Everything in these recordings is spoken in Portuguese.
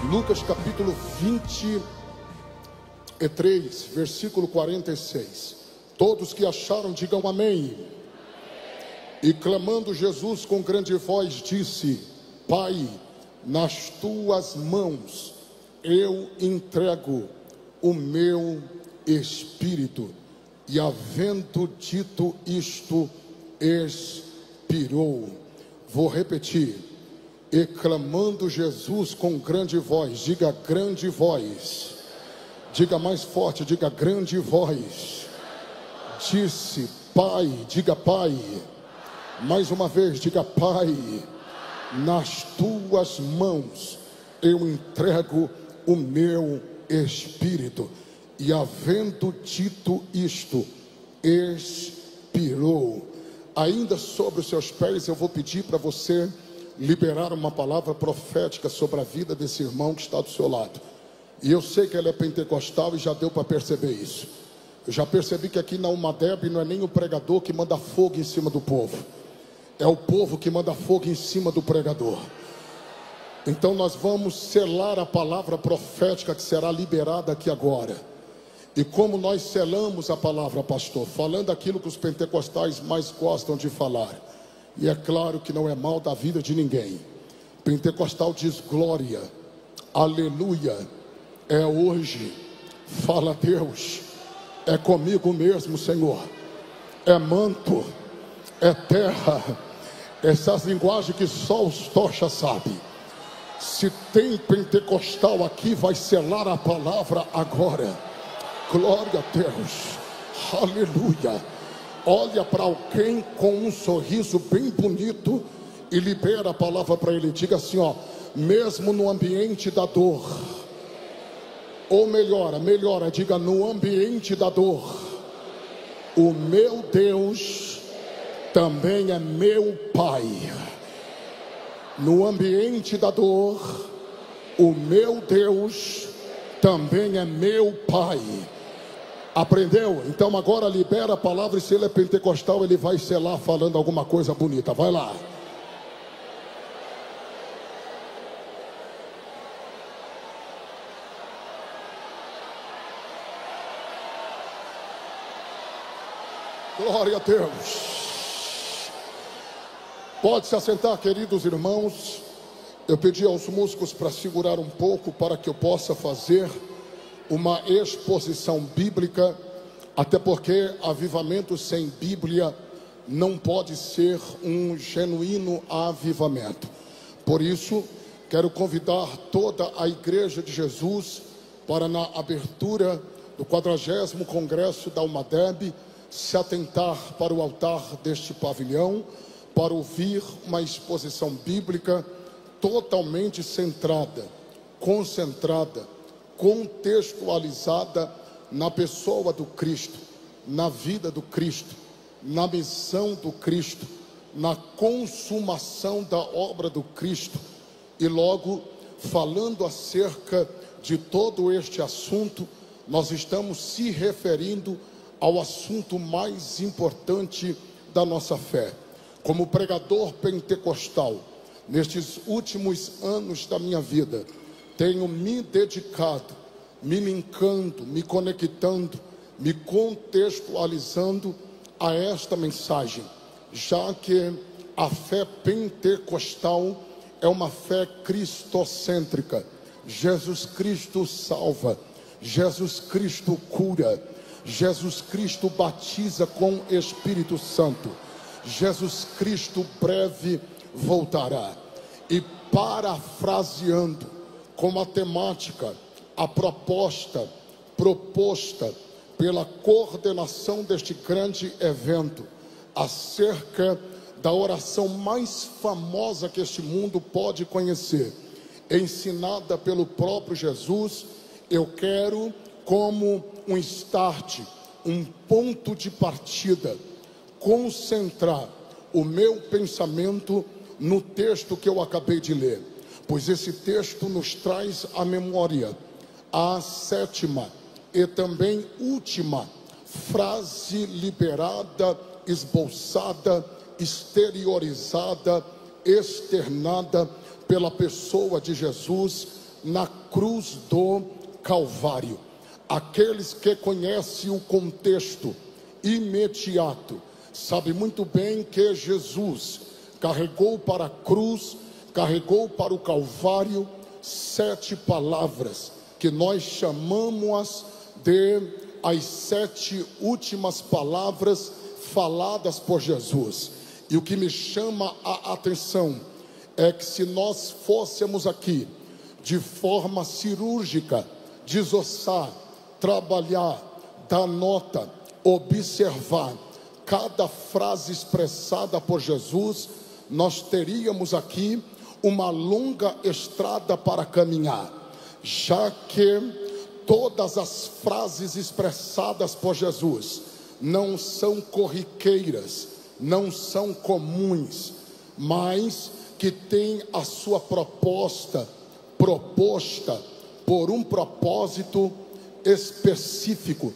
Lucas capítulo 23, versículo 46. Todos que acharam, digam amém. E clamando Jesus com grande voz disse: Pai, nas tuas mãos eu entrego o meu espírito. E havendo dito isto, expirou. Vou repetir. E clamando Jesus com grande voz, diga grande voz, diga mais forte, diga grande voz, disse: Pai, diga Pai, mais uma vez, diga Pai, nas tuas mãos eu entrego o meu espírito. E havendo dito isto, expirou. Ainda sobre os seus pés, eu vou pedir para você liberar uma palavra profética sobre a vida desse irmão que está do seu lado. E eu sei que ele é pentecostal e já deu para perceber isso. Eu já percebi que aqui na Umadeb não é nem o pregador que manda fogo em cima do povo, é o povo que manda fogo em cima do pregador. Então nós vamos selar a palavra profética que será liberada aqui agora. E como nós selamos a palavra, pastor? Falando aquilo que os pentecostais mais gostam de falar. E é claro que não é mal da vida de ninguém. Pentecostal diz glória, aleluia, é hoje, fala Deus, é comigo mesmo, Senhor, é manto, é terra, essas linguagens que só os tochas sabem. Se tem pentecostal aqui, vai selar a palavra agora. Glória a Deus, aleluia. Olha para alguém com um sorriso bem bonito e libera a palavra para ele. Diga assim, ó: mesmo no ambiente da dor, ou melhora, diga: no ambiente da dor, o meu Deus também é meu Pai. No ambiente da dor, o meu Deus também é meu Pai. Aprendeu? Então agora libera a palavra, e se ele é pentecostal, ele vai selar falando alguma coisa bonita. Vai lá. Glória a Deus. Pode se assentar, queridos irmãos. Eu pedi aos músicos para segurar um pouco, para que eu possa fazer uma exposição bíblica, até porque avivamento sem Bíblia não pode ser um genuíno avivamento. Por isso, quero convidar toda a Igreja de Jesus para, na abertura do 40º Congresso da Umadeb, se atentar para o altar deste pavilhão, para ouvir uma exposição bíblica totalmente centrada, concentrada, contextualizada na pessoa do Cristo, na vida do Cristo, na missão do Cristo, na consumação da obra do Cristo. E logo, falando acerca de todo este assunto, nós estamos se referindo ao assunto mais importante da nossa fé. Como pregador pentecostal, nestes últimos anos da minha vida, tenho me dedicado, me linkando, me conectando, me contextualizando a esta mensagem, já que a fé pentecostal é uma fé cristocêntrica. Jesus Cristo salva, Jesus Cristo cura, Jesus Cristo batiza com Espírito Santo, Jesus Cristo breve voltará. E parafraseando com a temática, a proposta proposta pela coordenação deste grande evento, acerca da oração mais famosa que este mundo pode conhecer, ensinada pelo próprio Jesus, eu quero, como um start, um ponto de partida, concentrar o meu pensamento no texto que eu acabei de ler, pois esse texto nos traz à memória a sétima e também última frase liberada, esboçada, exteriorizada, externada pela pessoa de Jesus na cruz do Calvário. Aqueles que conhecem o contexto imediato sabem muito bem que Jesus carregou para a cruz, carregou para o Calvário 7 palavras que nós chamamos de as 7 últimas palavras faladas por Jesus. E o que me chama a atenção é que se nós fôssemos aqui de forma cirúrgica desossar, trabalhar, dar nota, observar cada frase expressada por Jesus, nós teríamos aqui uma longa estrada para caminhar, já que todas as frases expressadas por Jesus não são corriqueiras, não são comuns, mas que tem a sua proposta por um propósito específico.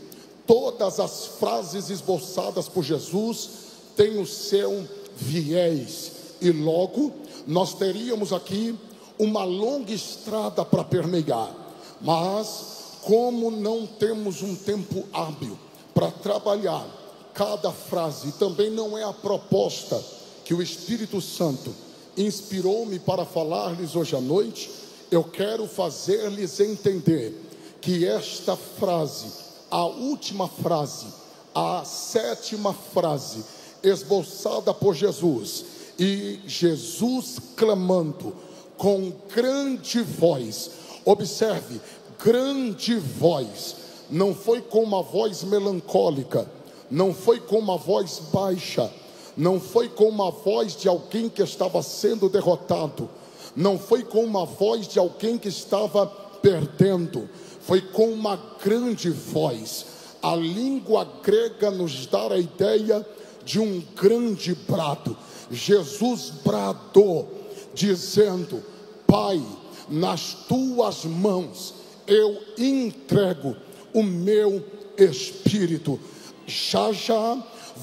Todas as frases esboçadas por Jesus têm o seu viés, e logo nós teríamos aqui uma longa estrada para permear. Mas como não temos um tempo hábil para trabalhar cada frase, e também não é a proposta que o Espírito Santo inspirou-me para falar-lhes hoje à noite, eu quero fazer-lhes entender que esta frase, a última frase, a 7ª frase esboçada por Jesus, e Jesus clamando com grande voz, observe, grande voz, não foi com uma voz melancólica, não foi com uma voz baixa, não foi com uma voz de alguém que estava sendo derrotado, não foi com uma voz de alguém que estava perdendo, foi com uma grande voz. A língua grega nos dá a ideia de um grande brado. Jesus bradou, dizendo: Pai, nas tuas mãos eu entrego o meu espírito. Já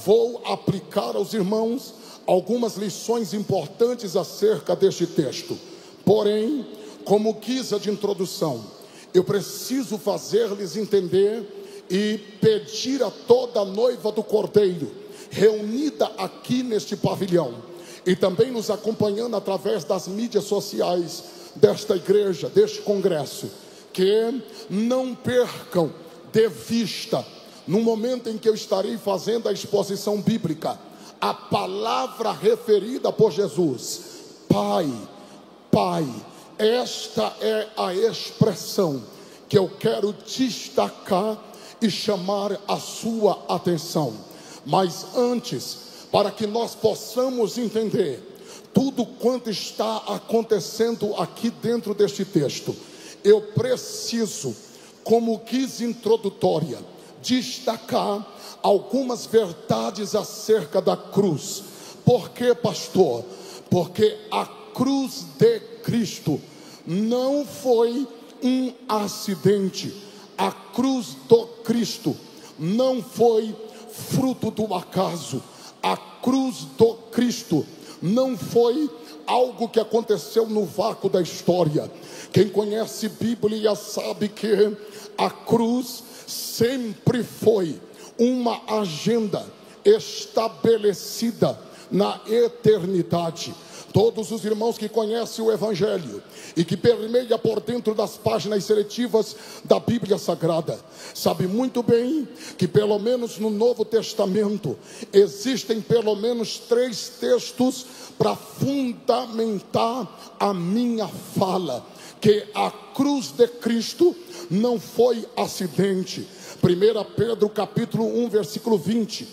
vou aplicar aos irmãos algumas lições importantes acerca deste texto. Porém, como guisa de introdução, eu preciso fazer-lhes entender e pedir a toda a noiva do Cordeiro, reunida aqui neste pavilhão, e também nos acompanhando através das mídias sociais desta igreja, deste congresso, que não percam de vista, no momento em que eu estarei fazendo a exposição bíblica, a palavra referida por Jesus: Pai, Pai. Esta é a expressão que eu quero destacar e chamar a sua atenção. Mas antes, para que nós possamos entender tudo quanto está acontecendo aqui dentro deste texto, eu preciso, como guisa introdutória, destacar algumas verdades acerca da cruz. Por quê, pastor? Porque a cruz de Cristo não foi um acidente. A cruz do Cristo não foi fruto do acaso. A cruz do Cristo não foi algo que aconteceu no vácuo da história. Quem conhece Bíblia sabe que a cruz sempre foi uma agenda estabelecida na eternidade. Todos os irmãos que conhecem o Evangelho e que permeia por dentro das páginas seletivas da Bíblia Sagrada, sabem muito bem que pelo menos no Novo Testamento existem pelo menos 3 textos para fundamentar a minha fala, que a cruz de Cristo não foi acidente. 1 Pedro capítulo 1 versículo 20,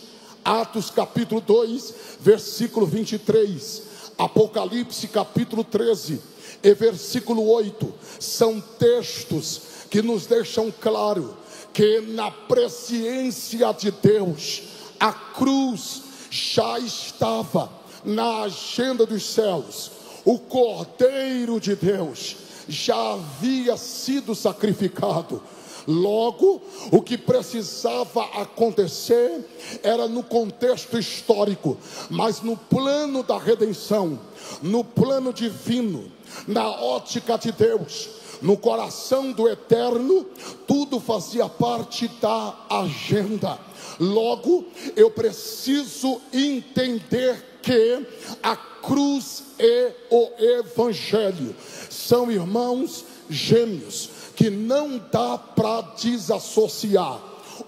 Atos capítulo 2 versículo 23, Apocalipse capítulo 13 e versículo 8, são textos que nos deixam claro que na presciência de Deus, a cruz já estava na agenda dos céus. O Cordeiro de Deus já havia sido sacrificado. Logo, o que precisava acontecer era no contexto histórico, mas no plano da redenção, no plano divino, na ótica de Deus, no coração do Eterno, tudo fazia parte da agenda. Logo, eu preciso entender que a cruz e o Evangelho são irmãos gêmeos, que não dá para desassociar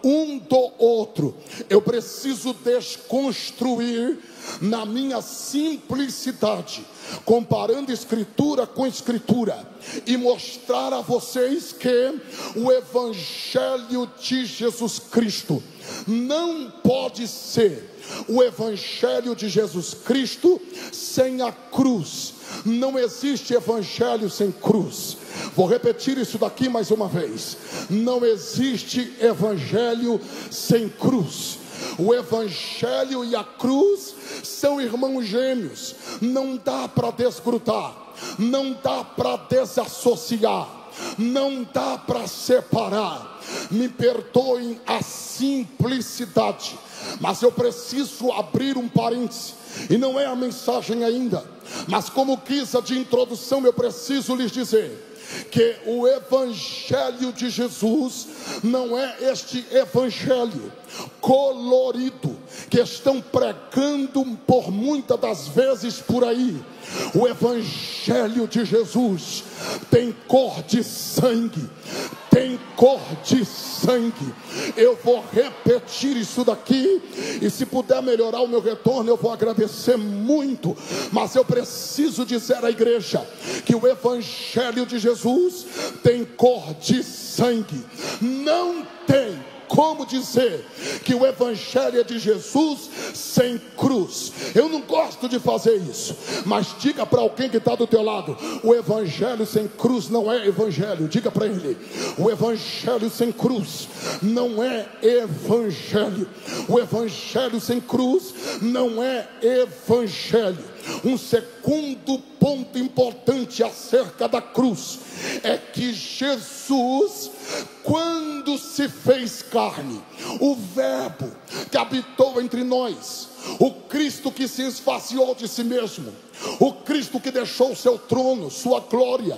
um do outro. Eu preciso desconstruir na minha simplicidade, comparando escritura com escritura, e mostrar a vocês que o Evangelho de Jesus Cristo não pode ser o Evangelho de Jesus Cristo sem a cruz. Não existe evangelho sem cruz. Vou repetir isso daqui mais uma vez. Não existe evangelho sem cruz. O evangelho e a cruz são irmãos gêmeos. Não dá para desgrudar, não dá para desassociar, não dá para separar. Me perdoem a simplicidade, mas eu preciso abrir um parêntese, e não é a mensagem ainda, mas como guisa de introdução eu preciso lhes dizer que o Evangelho de Jesus não é este evangelho colorido que estão pregando por muitas das vezes por aí. O Evangelho de Jesus tem cor de sangue, tem cor de sangue. Eu vou repetir isso daqui, e se puder melhorar o meu retorno eu vou agradecer muito, mas eu preciso dizer à igreja que o Evangelho de Jesus tem cor de sangue. Não tem como dizer que o Evangelho é de Jesus sem cruz. Eu não gosto de fazer isso, mas diga para alguém que está do teu lado: o Evangelho sem cruz não é evangelho. Diga para ele: o Evangelho sem cruz não é evangelho. O Evangelho sem cruz não é evangelho. Um segundo ponto importante acerca da cruz é que Jesus, quando se fez carne, o Verbo que habitou entre nós, o Cristo que se esvaziou de si mesmo, o Cristo que deixou seu trono, sua glória,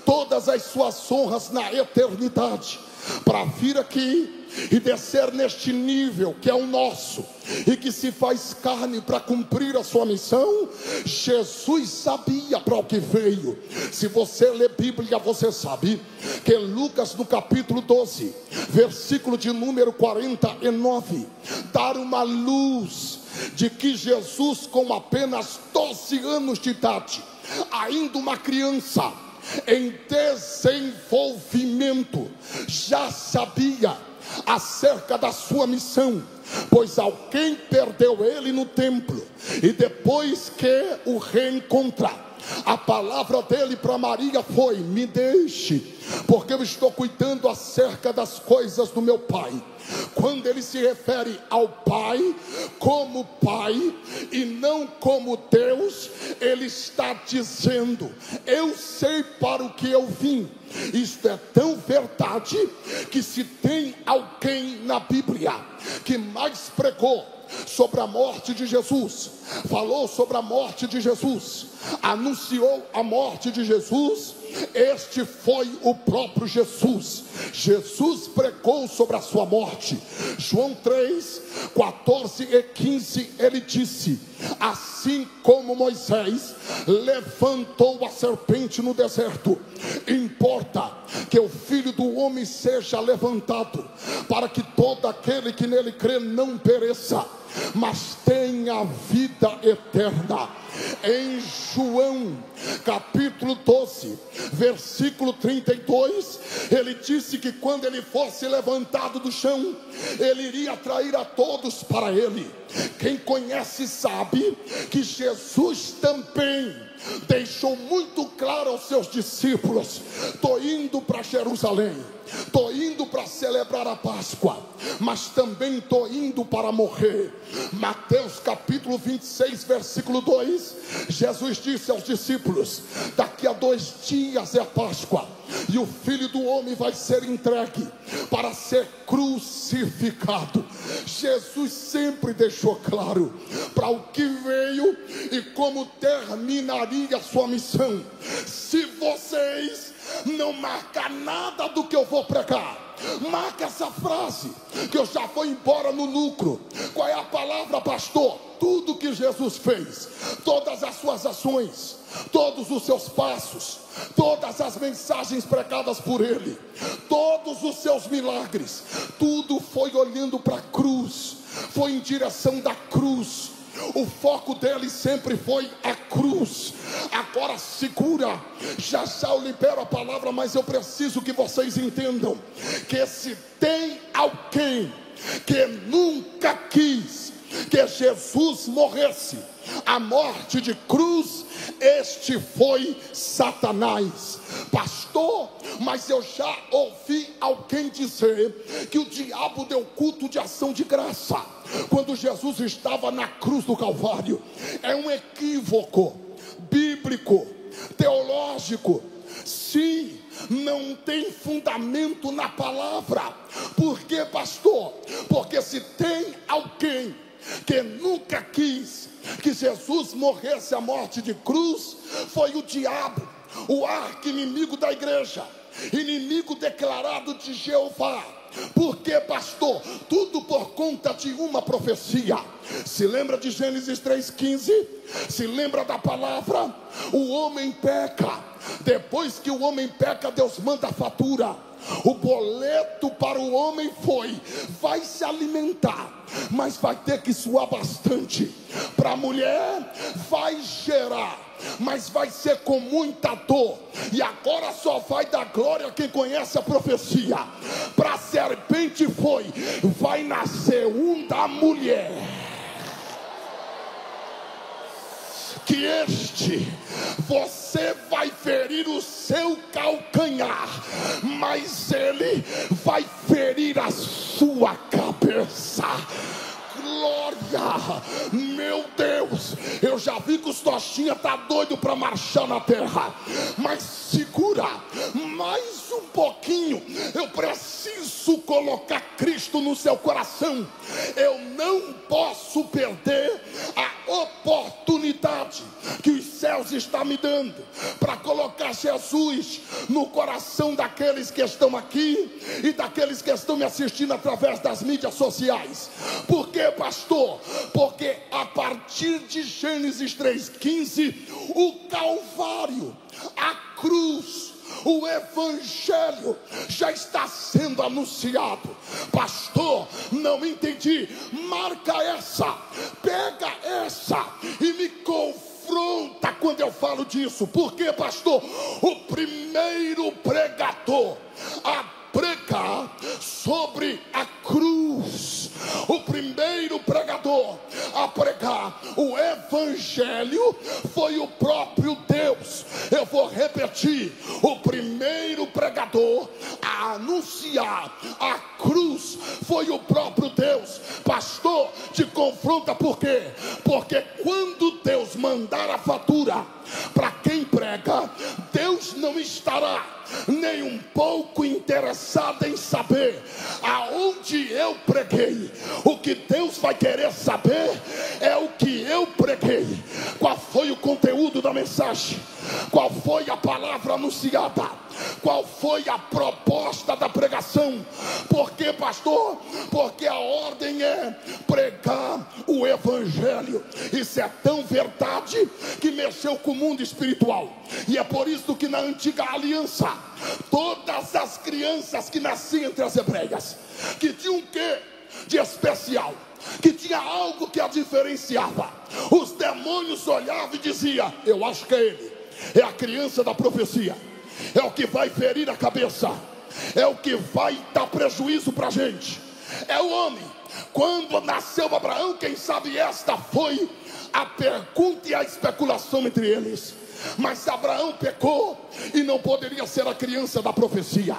todas as suas honras na eternidade, para vir aqui e descer neste nível que é o nosso, e que se faz carne para cumprir a sua missão. Jesus sabia para o que veio. Se você lê Bíblia, você sabe que Lucas no capítulo 12, versículo de número 49, dá uma luz de que Jesus, com apenas 12 anos de idade, ainda uma criança em desenvolvimento, já sabia acerca da sua missão, pois alguém perdeu ele no templo, e depois que o reencontrar, a palavra dele para Maria foi: me deixe, porque eu estou cuidando acerca das coisas do meu pai. Quando ele se refere ao Pai como Pai e não como Deus, ele está dizendo: eu sei para o que eu vim. Isto é tão verdade que se tem alguém na Bíblia que mais pregou sobre a morte de Jesus, falou sobre a morte de Jesus, anunciou a morte de Jesus, este foi o próprio Jesus. Jesus pregou sobre a sua morte. João 3, 14 e 15, ele disse: assim como Moisés levantou a serpente no deserto, importa que o Filho do Homem seja levantado, para que todo aquele que nele crê não pereça, mas tenha vida eterna. Em João capítulo 12, versículo 32, ele disse que quando ele fosse levantado do chão, ele iria atrair a todos para ele. Quem conhece sabe que Jesus também deixou muito claro aos seus discípulos: estou indo para Jerusalém, estou indo para celebrar a Páscoa, mas também estou indo para morrer. Mateus capítulo 26, versículo 2, Jesus disse aos discípulos: daqui a 2 dias é a Páscoa, e o Filho do Homem vai ser entregue para ser crucificado. Jesus sempre deixou claro para o que veio e como terminaria a sua missão. Se vocês não marca nada do que eu vou pregar. Marca essa frase, que eu já vou embora no lucro. Qual é a palavra, pastor? Tudo que Jesus fez, todas as suas ações, todos os seus passos, todas as mensagens pregadas por ele, todos os seus milagres, tudo foi olhando para a cruz, foi em direção da cruz. O foco dele sempre foi a cruz. Agora segura, já eu libero a palavra, mas eu preciso que vocês entendam que se tem alguém que nunca quis que Jesus morresse a morte de cruz, este foi Satanás. Pastor, mas eu já ouvi alguém dizer que o diabo deu culto de ação de graça quando Jesus estava na cruz do Calvário. É um equívoco bíblico, teológico. Sim, não tem fundamento na palavra. Por quê, pastor? Porque se tem alguém que nunca quis que Jesus morresse a morte de cruz, foi o diabo, o arqui-inimigo da igreja, inimigo declarado de Jeová. Por quê, pastor? Tudo por conta de uma profecia. Se lembra de Gênesis 3,15? Se lembra da palavra? O homem peca. Depois que o homem peca, Deus manda a fatura. O boleto para o homem foi: vai se alimentar, mas vai ter que suar bastante. Para a mulher vai gerar, mas vai ser com muita dor. E agora só vai dar glória quem conhece a profecia. Para a serpente foi: vai nascer da mulher, que você vai ferir o seu calcanhar, mas ele vai ferir a sua cabeça. Glória, meu Deus, eu já vi que os Tostinha tá doido para marchar na terra, mas segura mais um pouquinho. Eu preciso colocar Cristo no seu coração. Eu não posso perder a oportunidade que os céus estão me dando para colocar Jesus no coração daqueles que estão aqui e daqueles que estão me assistindo através das mídias sociais. Por quê, pastor? Porque a partir de Gênesis 3,15, o Calvário, a cruz, o Evangelho já está sendo anunciado. Pastor, não entendi. Marca essa, pega essa e me confronta quando eu falo disso. Por quê, pastor? O primeiro pregador a pregar sobre a cruz, o primeiro pregador a pregar o Evangelho foi o próprio Deus. Eu vou repetir: o primeiro pregador a anunciar a cruz foi o próprio Deus. Pastor, te confronta por quê? Porque quando Deus mandar a fatura para quem prega, Deus não estará nem um pouco interessado em saber aonde eu preguei. O que Deus vai querer saber é o que eu preguei. Qual foi o conteúdo da mensagem? Qual foi a palavra anunciada? Qual foi a proposta da pregação? Por quê, pastor? Porque a ordem é pregar o Evangelho. Isso é tão verdade que mexeu com o mundo espiritual. E é por isso que na antiga aliança, todas as crianças que nasciam entre as hebreias, que tinham um quê de especial, que tinha algo que a diferenciava, os demônios olhavam e diziam: eu acho que é ele, é a criança da profecia, é o que vai ferir a cabeça, é o que vai dar prejuízo para a gente, é o homem. Quando nasceu Abraão, quem sabe esta foi a pergunta e a especulação entre eles. Mas Abraão pecou e não poderia ser a criança da profecia.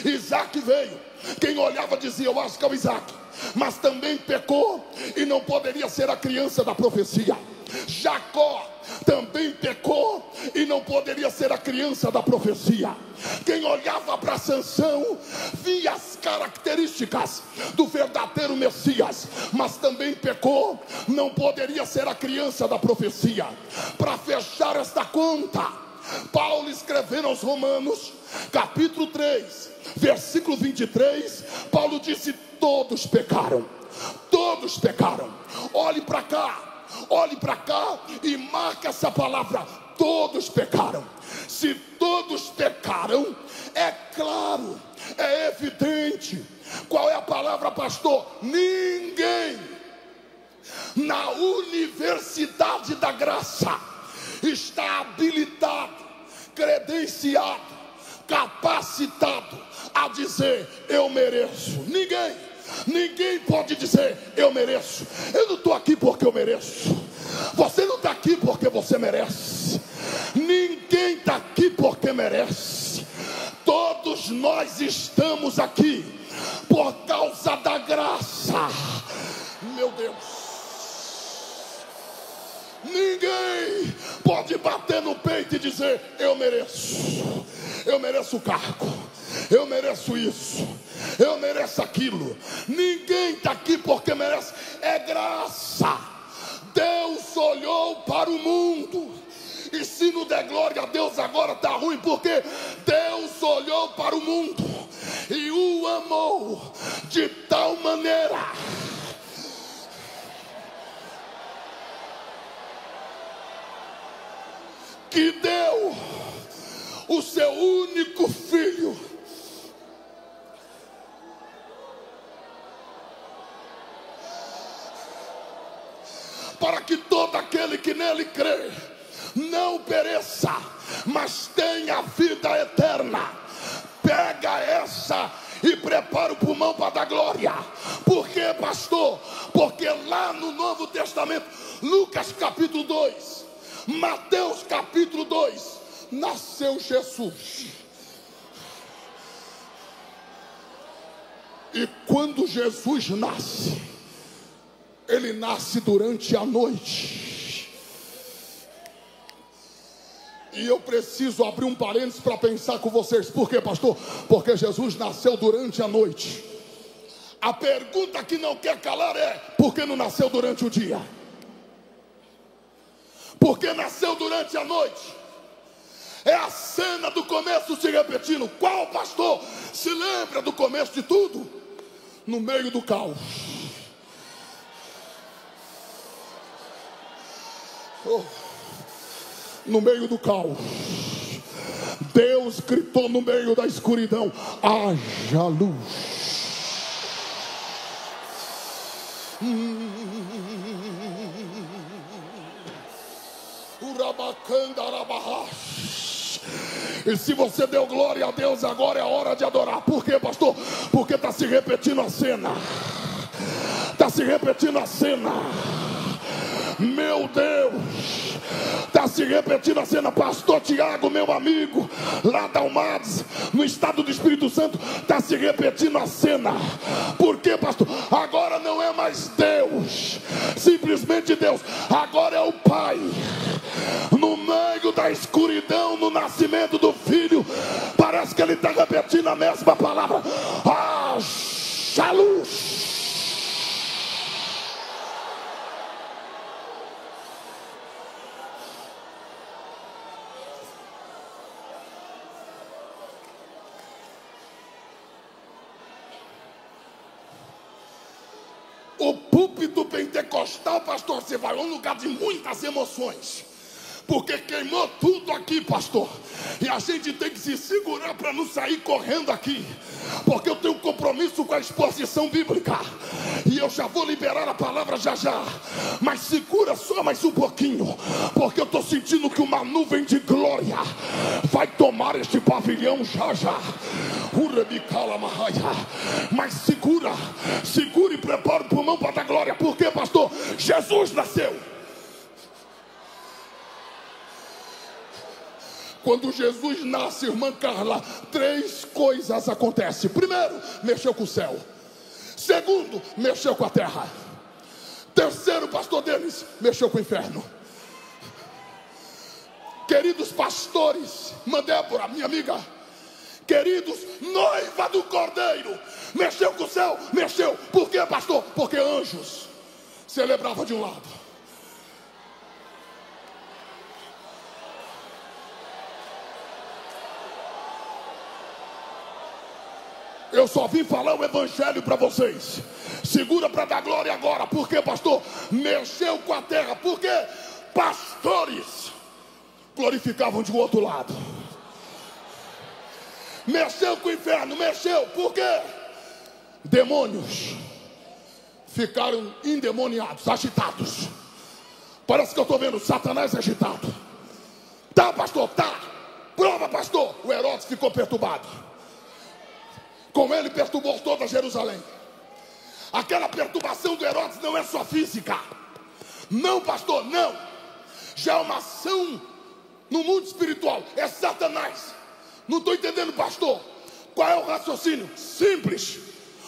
Isaac veio, quem olhava dizia: eu acho que é o Isaac, mas também pecou e não poderia ser a criança da profecia. Jacó também pecou e não poderia ser a criança da profecia. Quem olhava para Sansão via as características do verdadeiro Messias, mas também pecou, não poderia ser a criança da profecia. Para fechar esta conta, Paulo escrevendo aos Romanos, capítulo 3, versículo 23, Paulo disse: todos pecaram, todos pecaram. Olhe para cá e marca essa palavra: todos pecaram. Se todos pecaram, é claro, é evidente. Qual é a palavra, pastor? Ninguém na universidade da graça está habilitado, credenciado, capacitado a dizer: eu mereço. Ninguém pode dizer: eu mereço. Eu não estou aqui porque eu mereço. Você não está aqui porque você merece. Ninguém está aqui porque merece. Todos nós estamos aqui por causa da graça. Meu Deus, ninguém pode bater no peito e dizer: eu mereço o cargo, eu mereço isso, eu mereço aquilo. Ninguém está aqui porque merece. É graça. Deus olhou para o mundo, e se não der glória a Deus agora está ruim, porque Deus olhou para o mundo e o amou de tal maneira que deu o seu único filho, para que todo aquele que nele crê não pereça, mas tenha vida eterna. Pega essa e prepara o pulmão para dar glória. Por quê, pastor? Porque lá no Novo Testamento, Lucas capítulo 2, Mateus capítulo 2, nasceu Jesus. E quando Jesus nasce, ele nasce durante a noite. E eu preciso abrir um parênteses para pensar com vocês. Por quê, pastor? Porque Jesus nasceu durante a noite. A pergunta que não quer calar é: por que não nasceu durante o dia? Porque nasceu durante a noite. É a cena do começo se repetindo. Qual pastor se lembra do começo de tudo? No meio do caos. No meio do caos, Deus gritou no meio da escuridão: haja luz. E se você deu glória a Deus, agora é hora de adorar. Por quê, pastor? Porque está se repetindo a cena. Está se repetindo a cena. Meu Deus, está se repetindo a cena. Pastor Tiago, meu amigo, lá da Almades, no estado do Espírito Santo, está se repetindo a cena. Por quê, pastor? Agora não é mais Deus, simplesmente Deus. Agora é o Pai. No meio da escuridão, no nascimento do Filho, parece que ele está repetindo a mesma palavra: haja luz. O púlpito pentecostal, pastor, você vai a um lugar de muitas emoções, porque queimou tudo aqui, pastor, e a gente tem que se segurar para não sair correndo aqui, porque eu tenho um compromisso com a exposição bíblica, e eu já vou liberar a palavra já, mas segura só mais um pouquinho, porque eu estou sentindo que uma nuvem de glória vai tomar este pavilhão já. Mas segura e prepara o pulmão para dar glória. Por quê, pastor? Jesus nasceu. Quando Jesus nasce, irmã Carla, 3 coisas acontecem. Primeiro, mexeu com o céu. Segundo, mexeu com a terra. Terceiro, pastor Denis, mexeu com o inferno. Queridos pastores, irmã Débora, minha amiga, queridos, noiva do Cordeiro, mexeu com o céu, mexeu. Por quê, pastor? Porque anjos celebravam de um lado, Eu só vim falar o evangelho para vocês. Segura para dar glória agora. Por quê, pastor? Mexeu com a terra. Por quê? Pastores glorificavam de outro lado. Mexeu com o inferno. Mexeu. Por quê? Demônios ficaram endemoniados, agitados. Parece que eu estou vendo Satanás agitado. Tá, pastor? Tá. Prova, pastor. O Herodes ficou perturbado. Com ele perturbou toda Jerusalém. Aquela perturbação do Herodes não é só física. Não, pastor, não. Já é uma ação no mundo espiritual. É Satanás. Não estou entendendo, pastor. Qual é o raciocínio? Simples.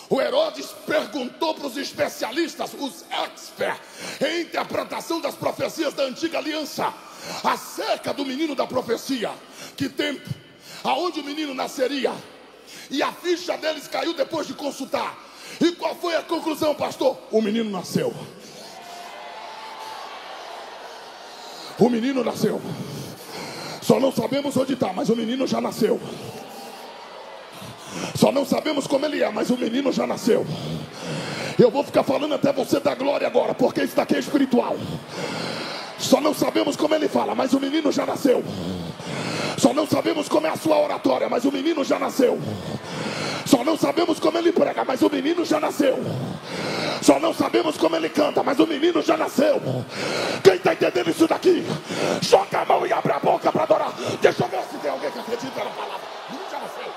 O Herodes perguntou para os especialistas, os experts, em interpretação das profecias da antiga aliança, acerca do menino da profecia. Que tempo? Aonde o menino nasceria? E a ficha deles caiu depois de consultar. E qual foi a conclusão, pastor? O menino nasceu. O menino nasceu. Só não sabemos onde está, mas o menino já nasceu. Só não sabemos como ele é, mas o menino já nasceu. Eu vou ficar falando até você dar glória agora, porque isso daqui é espiritual. Só não sabemos como ele fala, mas o menino já nasceu. Só não sabemos como é a sua oratória, mas o menino já nasceu. Só não sabemos como ele prega, mas o menino já nasceu. Só não sabemos como ele canta, mas o menino já nasceu. Quem está entendendo isso daqui? Joga a mão e abre a boca para adorar. Deixa eu ver se tem alguém que acredita na palavra. O menino já nasceu.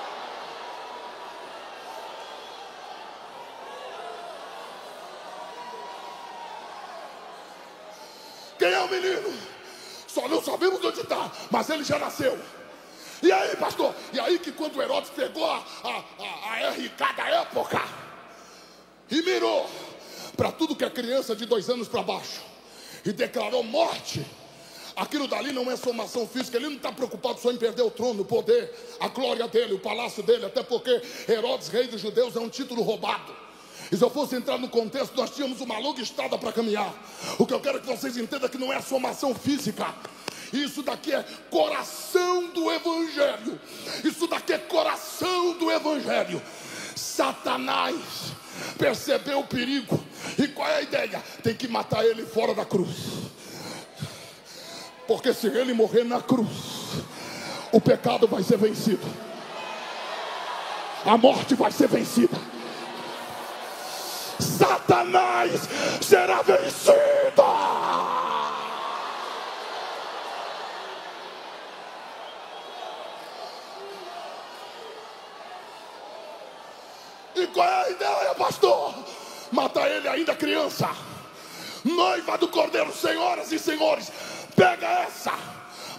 Quem é o menino? Só não sabemos onde está, mas ele já nasceu. E aí, pastor? E aí que quando Herodes pegou a RK da época e mirou para tudo que é criança de 2 anos para baixo e declarou morte, aquilo dali não é somação física. Ele não está preocupado só em perder o trono, o poder, a glória dele, o palácio dele. Até porque Herodes, rei dos judeus, é um título roubado. E se eu fosse entrar no contexto, nós tínhamos uma longa estrada para caminhar. O que eu quero que vocês entendam é que não é somação física. Isso daqui é coração do evangelho. Isso daqui é coração do evangelho. Satanás percebeu o perigo. E qual é a ideia? Tem que matar ele fora da cruz. Porque se ele morrer na cruz, o pecado vai ser vencido. A morte vai ser vencida. Satanás será vencido. E qual é a ideia, pastor? Matar ele ainda criança. Noiva do Cordeiro, senhoras e senhores, pega essa.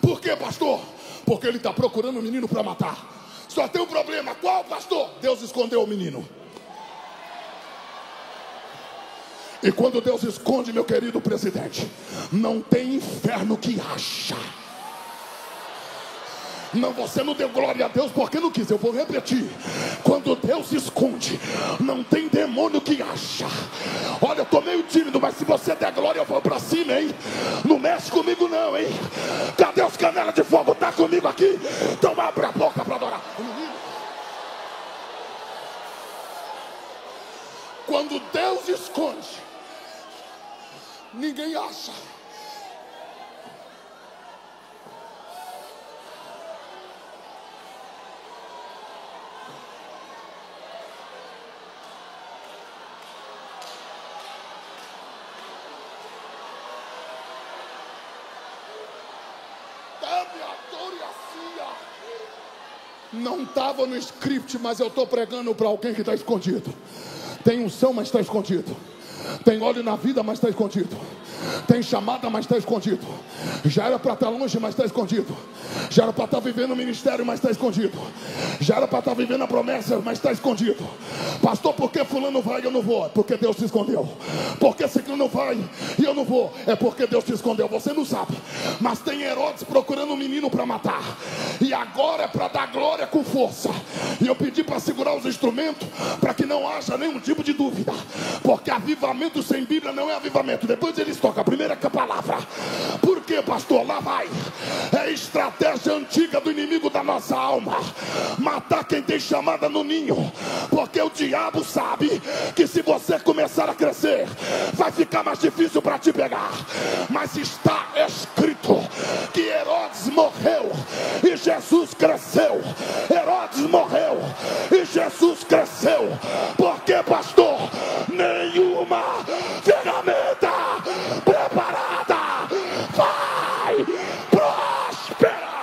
Por quê, pastor? Porque ele está procurando um menino para matar. Só tem um problema. Qual, pastor? Deus escondeu o menino. E quando Deus esconde, meu querido presidente, não tem inferno que acha. Não, você não deu glória a Deus porque não quis. Eu vou repetir. Quando Deus esconde, não tem demônio que acha. Olha, eu tô meio tímido, mas se você der glória, eu vou pra cima, hein? Não mexe comigo não, hein? Cadê os canela de fogo? Tá comigo aqui? Então abre a boca pra adorar. Quando Deus esconde, ninguém acha. Não estava no script, mas eu estou pregando para alguém que está escondido. Tem unção, mas está escondido. Tem óleo na vida, mas está escondido. Tem chamada, mas está escondido. Já era para estar longe, mas está escondido. Já era para estar vivendo o ministério, mas está escondido. Já era para estar vivendo a promessa, mas está escondido. Pastor, por que fulano vai e eu não vou? É porque Deus se escondeu. Por que ciclano vai e eu não vou? É porque Deus se escondeu. Você não sabe, mas tem Herodes procurando um menino para matar. E agora é para dar glória com força. E eu pedi para segurar os instrumentos, para que não haja nenhum tipo de dúvida. Porque avivamento sem Bíblia não é avivamento. Depois eles tocam a primeira palavra. Por que, pastor? Lá vai. É estratégia estratégia antiga do inimigo da nossa alma: matar quem tem chamada no ninho, porque o diabo sabe que se você começar a crescer, vai ficar mais difícil para te pegar. Mas está escrito que Herodes morreu e Jesus cresceu. Herodes morreu e Jesus cresceu. Porque, pastor, nenhuma ferramenta preparada vai prosperar.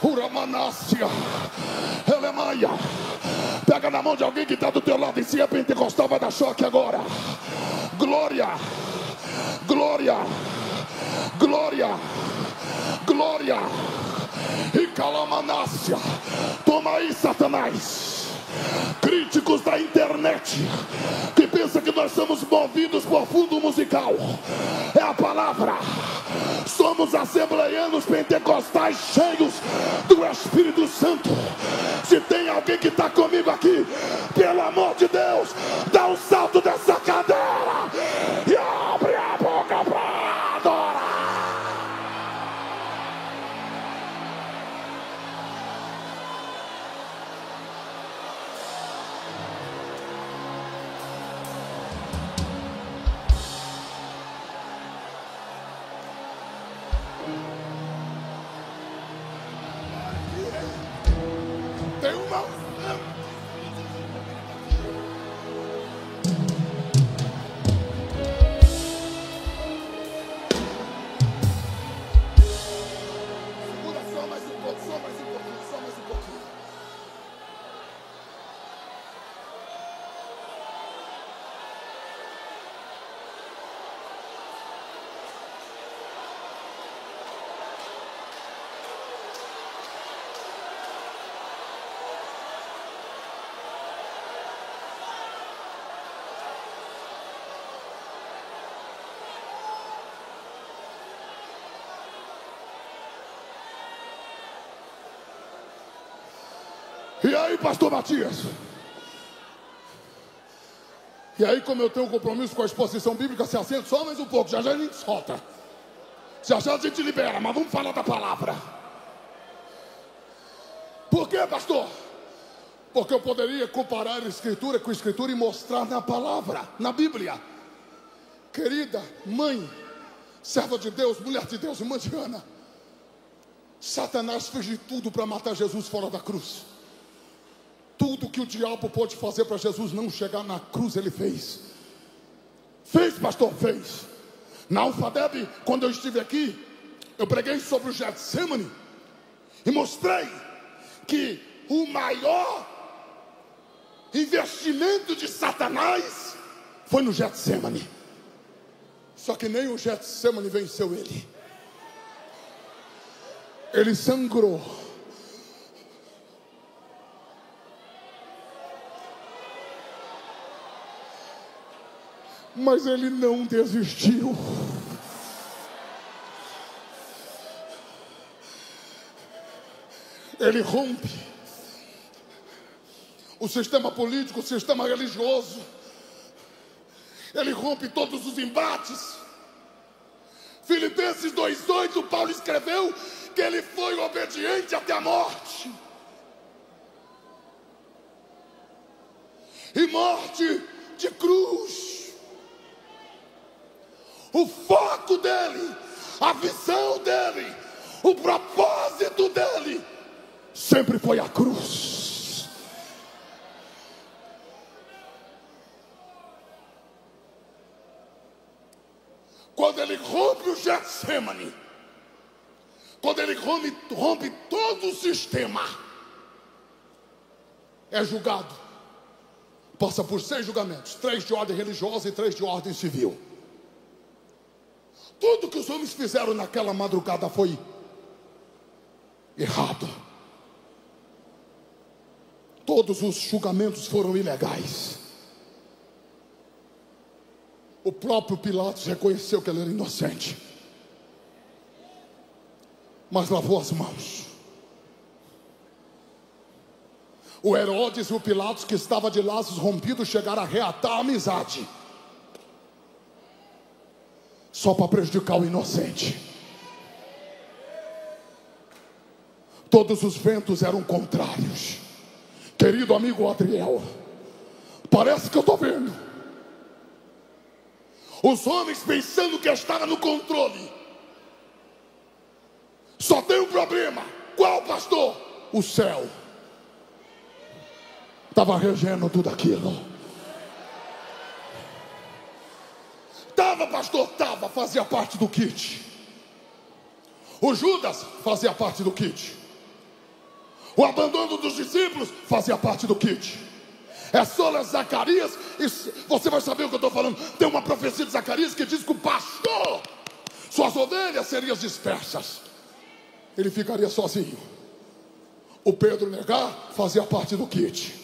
Uramanácia, Alemanha. Pega na mão de alguém que está do teu lado. E se é pentecostal, vai dar choque agora. Glória, glória, glória, glória. E calamanácia. Toma aí, Satanás. Críticos da internet que pensam que nós somos movidos por fundo musical. É a palavra. Somos assembleianos pentecostais cheios do Espírito Santo. Se tem alguém que está comigo aqui, pelo amor de Deus, dá um salto dessa cadeira e abre a boca para adorar. Tem uma. Segura só mais um pouco, só mais um pouquinho, só mais um pouquinho. E aí, pastor Matias? E aí, como eu tenho um compromisso com a exposição bíblica, se assenta só mais um pouco, já já a gente solta. Já já a gente libera, mas vamos falar da palavra. Por quê, pastor? Porque eu poderia comparar a escritura com a escritura e mostrar na palavra, na Bíblia. Querida mãe, serva de Deus, mulher de Deus, irmã de Ana, Satanás fez de tudo para matar Jesus fora da cruz. Tudo que o diabo pôde fazer para Jesus não chegar na cruz, ele fez. Fez, pastor, fez. Na Alfadeb, quando eu estive aqui, eu preguei sobre o Getsemane e mostrei que o maior investimento de Satanás foi no Getsemane. Só que nem o Getsemane venceu ele. Ele sangrou. Mas ele não desistiu. Ele rompe o sistema político, o sistema religioso. Ele rompe todos os embates. Filipenses 2:8, Paulo escreveu que ele foi obediente até a morte. E morte de cruz. O foco dele, a visão dele, o propósito dele sempre foi a cruz. Quando ele rompe o Getsemane, quando ele rompe todo o sistema, é julgado. Passa por 6 julgamentos, 3 de ordem religiosa e 3 de ordem civil. Tudo que os homens fizeram naquela madrugada foi errado. Todos os julgamentos foram ilegais. O próprio Pilatos reconheceu que ele era inocente. mas lavou as mãos. O Herodes e o Pilatos, que estava de laços rompidos, chegaram a reatar a amizade, só para prejudicar o inocente. Todos os ventos eram contrários. Querido amigo Adriel, parece que eu estou vendo os homens pensando que estavam no controle. Só tem um problema. Qual, pastor? O céu estava regendo tudo aquilo. Estava, pastor? Estava, fazia parte do kit. O Judas fazia parte do kit. O abandono dos discípulos fazia parte do kit. É só Zacarias, e você vai saber o que eu estou falando. Tem uma profecia de Zacarias que diz que o pastor, suas ovelhas seriam dispersas, ele ficaria sozinho. O Pedro negar fazia parte do kit.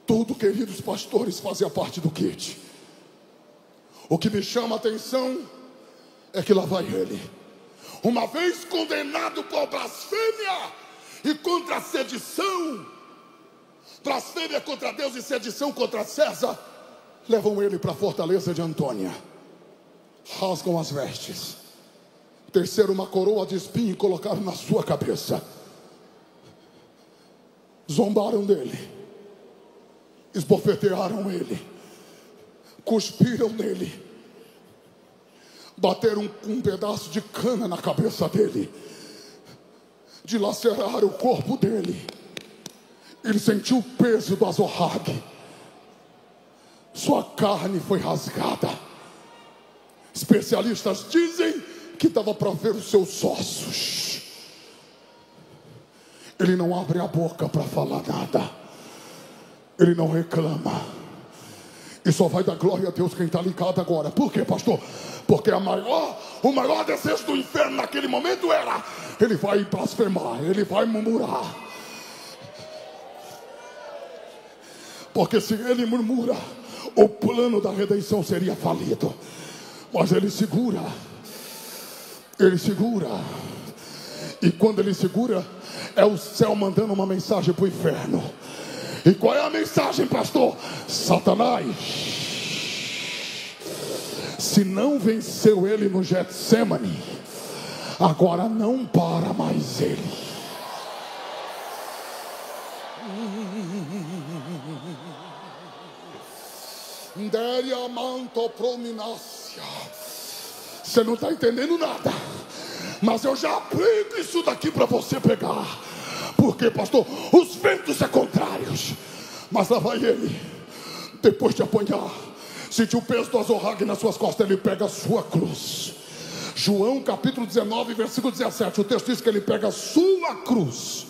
Tudo, queridos pastores, fazia parte do kit. O que me chama a atenção é que lá vai ele, uma vez condenado por blasfêmia e contra a sedição, blasfêmia contra Deus e sedição contra César, levam ele para a fortaleza de Antônia, rasgam as vestes, terceiro uma coroa de espinho e colocaram na sua cabeça, zombaram dele, esbofetearam ele, cuspiram nele, bateram com um pedaço de cana na cabeça dele, dilaceraram o corpo dele. Ele sentiu o peso do azorrague, sua carne foi rasgada. Especialistas dizem que dava para ver os seus ossos. Ele não abre a boca para falar nada, ele não reclama, e só vai dar glória a Deus quem está ligado agora. Por quê, pastor? Porque o maior desejo do inferno naquele momento era: ele vai blasfemar, ele vai murmurar. Porque se ele murmura, o plano da redenção seria falido. Mas ele segura. E quando ele segura, é o céu mandando uma mensagem para o inferno. E qual é a mensagem, pastor? Satanás, se não venceu ele no Getsemane, agora não para mais ele. Você não está entendendo nada, mas eu já aplico isso daqui para você pegar. Porque, pastor, os ventos é contrários, mas lá vai ele, depois de apanhar, sentiu o peso do azorrague nas suas costas, ele pega a sua cruz. João capítulo 19, versículo 17, o texto diz que ele pega a sua cruz,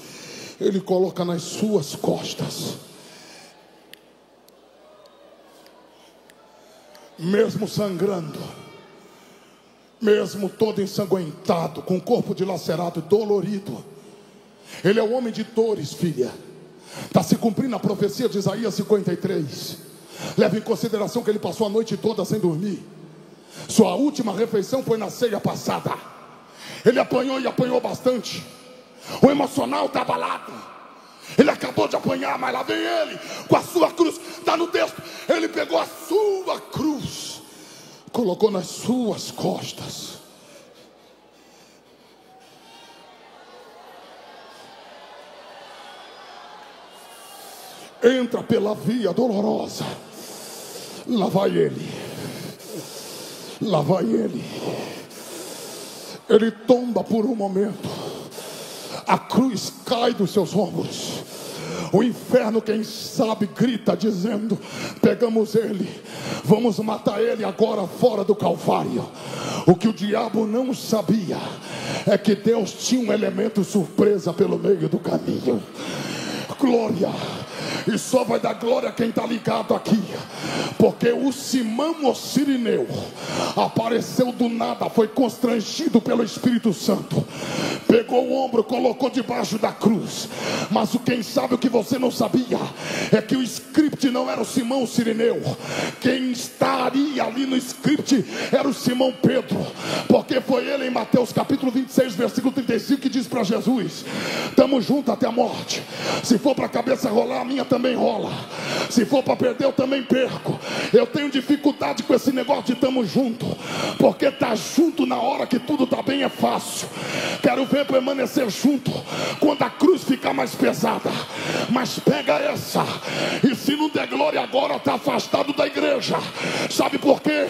ele coloca nas suas costas. Mesmo sangrando, mesmo todo ensanguentado, com o corpo dilacerado, dolorido, ele é o homem de dores, filha. Está se cumprindo a profecia de Isaías 53. Leve em consideração que ele passou a noite toda sem dormir. Sua última refeição foi na ceia passada. Ele apanhou e apanhou bastante. O emocional está abalado. Ele acabou de apanhar, mas lá vem ele com a sua cruz. Está no texto. Ele pegou a sua cruz, colocou nas suas costas. Entra pela via dolorosa. Lá vai ele. Lá vai ele. Ele tomba por um momento. A cruz cai dos seus ombros. O inferno, quem sabe, grita dizendo: pegamos ele, vamos matar ele agora fora do Calvário. O que o diabo não sabia é que Deus tinha um elemento surpresa pelo meio do caminho. Glória. E só vai dar glória quem está ligado aqui. Porque o Simão o Cirineu apareceu do nada, foi constrangido pelo Espírito Santo, pegou o ombro, colocou debaixo da cruz. Mas quem sabe o que você não sabia é que o script não era o Simão o Cirineu. Quem estaria ali no script era o Simão Pedro, porque foi ele em Mateus capítulo 26 versículo 35 que diz para Jesus: estamos juntos até a morte. Se for para a cabeça rolar, a minha também rola. Se for para perder, eu também perco. Eu tenho dificuldade com esse negócio de estamos juntos, porque estar junto na hora que tudo está bem é fácil. Quero ver permanecer junto quando a cruz ficar mais pesada. Mas pega essa, e se não der glória agora, está afastado da igreja. Sabe por quê?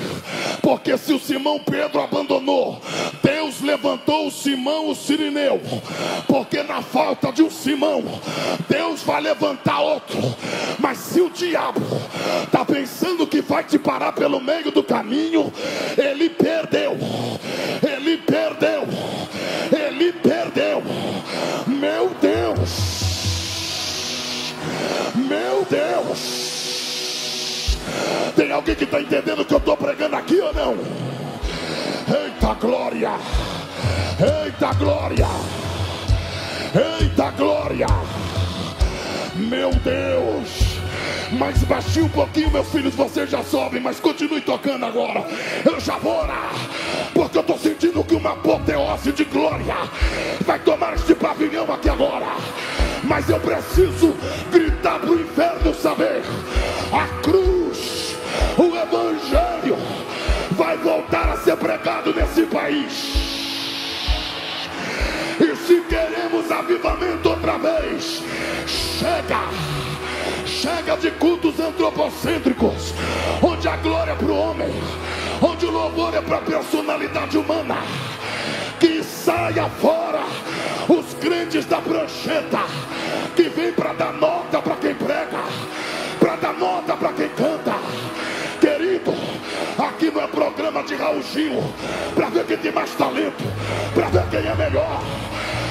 Porque se o Simão Pedro abandonou, Deus levantou o Simão o Cirineu. Porque na falta de um Simão, Deus vai levantar outro. Mas se o diabo está pensando que vai te parar pelo meio do caminho, ele perdeu. Ele perdeu. Ele perdeu. Meu Deus. Meu Deus. Tem alguém que está entendendo o que eu estou pregando aqui ou não? Eita glória. Eita glória. Eita glória. Meu Deus. Mais baixinho um pouquinho, meus filhos, vocês já sobem, mas continue tocando agora. Eu já vou orar, porque eu estou sentindo que uma apoteose de glória vai tomar este pavilhão aqui agora. Mas eu preciso gritar para o inferno saber: a cruz, o evangelho vai voltar a ser pregado nesse país. E se queremos avivamento outra vez, chega de cultos antropocêntricos, onde a glória é para o homem, onde o louvor é para a personalidade humana. Que saia fora os crentes da prancheta, que vem para dar nota para quem prega, para dar nota para quem canta. Querido, aqui não é programa de Raul Gil para ver quem tem mais talento, para ver quem é melhor.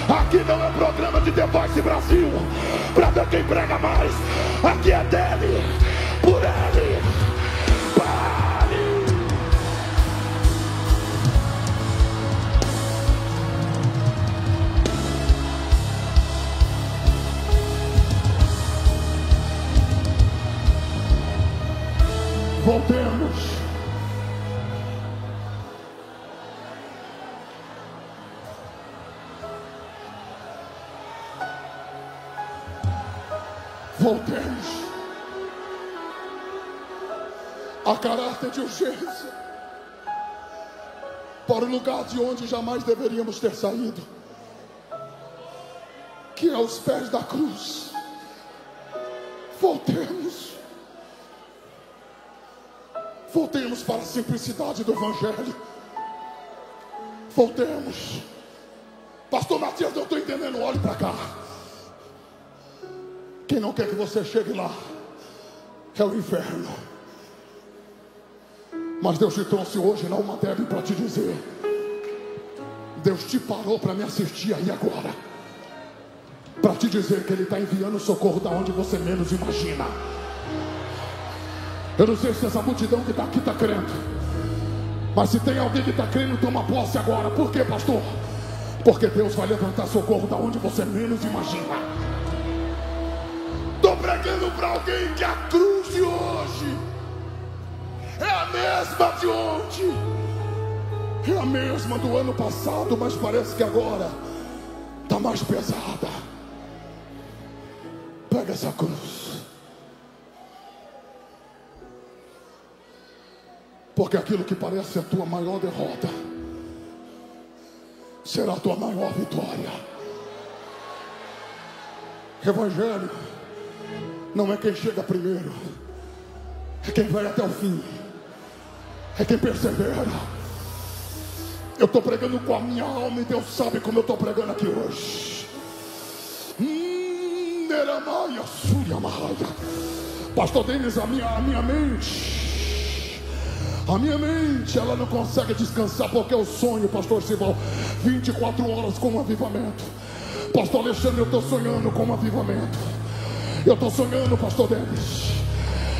Aqui não é programa de The Voice Brasil para ver quem prega mais. Aqui é dele, por ele. Pare. Voltemos. Voltemos a caráter de urgência para o lugar de onde jamais deveríamos ter saído, que é os pés da cruz. Voltemos para a simplicidade do evangelho. Voltemos. Pastor Matias, não estou entendendo, olhe para cá. Quem não quer que você chegue lá é o inferno. Mas Deus te trouxe hoje na Uma Deb para te dizer: Deus te parou para me assistir aí agora, para te dizer que Ele está enviando socorro da onde você menos imagina. Eu não sei se essa multidão que está aqui está crendo, mas se tem alguém que está crendo, toma posse agora. Por quê, pastor? Porque Deus vai levantar socorro da onde você menos imagina. Estou pregando para alguém que a cruz de hoje é a mesma de ontem, é a mesma do ano passado, mas parece que agora está mais pesada. Pega essa cruz, porque aquilo que parece a tua maior derrota será a tua maior vitória. Evangelho não é quem chega primeiro, é quem vai até o fim, é quem persevera. Eu estou pregando com a minha alma e Deus sabe como eu estou pregando aqui hoje. Pastor Denis, a minha mente, ela não consegue descansar, porque eu sonho, pastor Simão, 24 horas com um avivamento. Pastor Alexandre, eu estou sonhando com um avivamento. Eu estou sonhando, pastor Denis.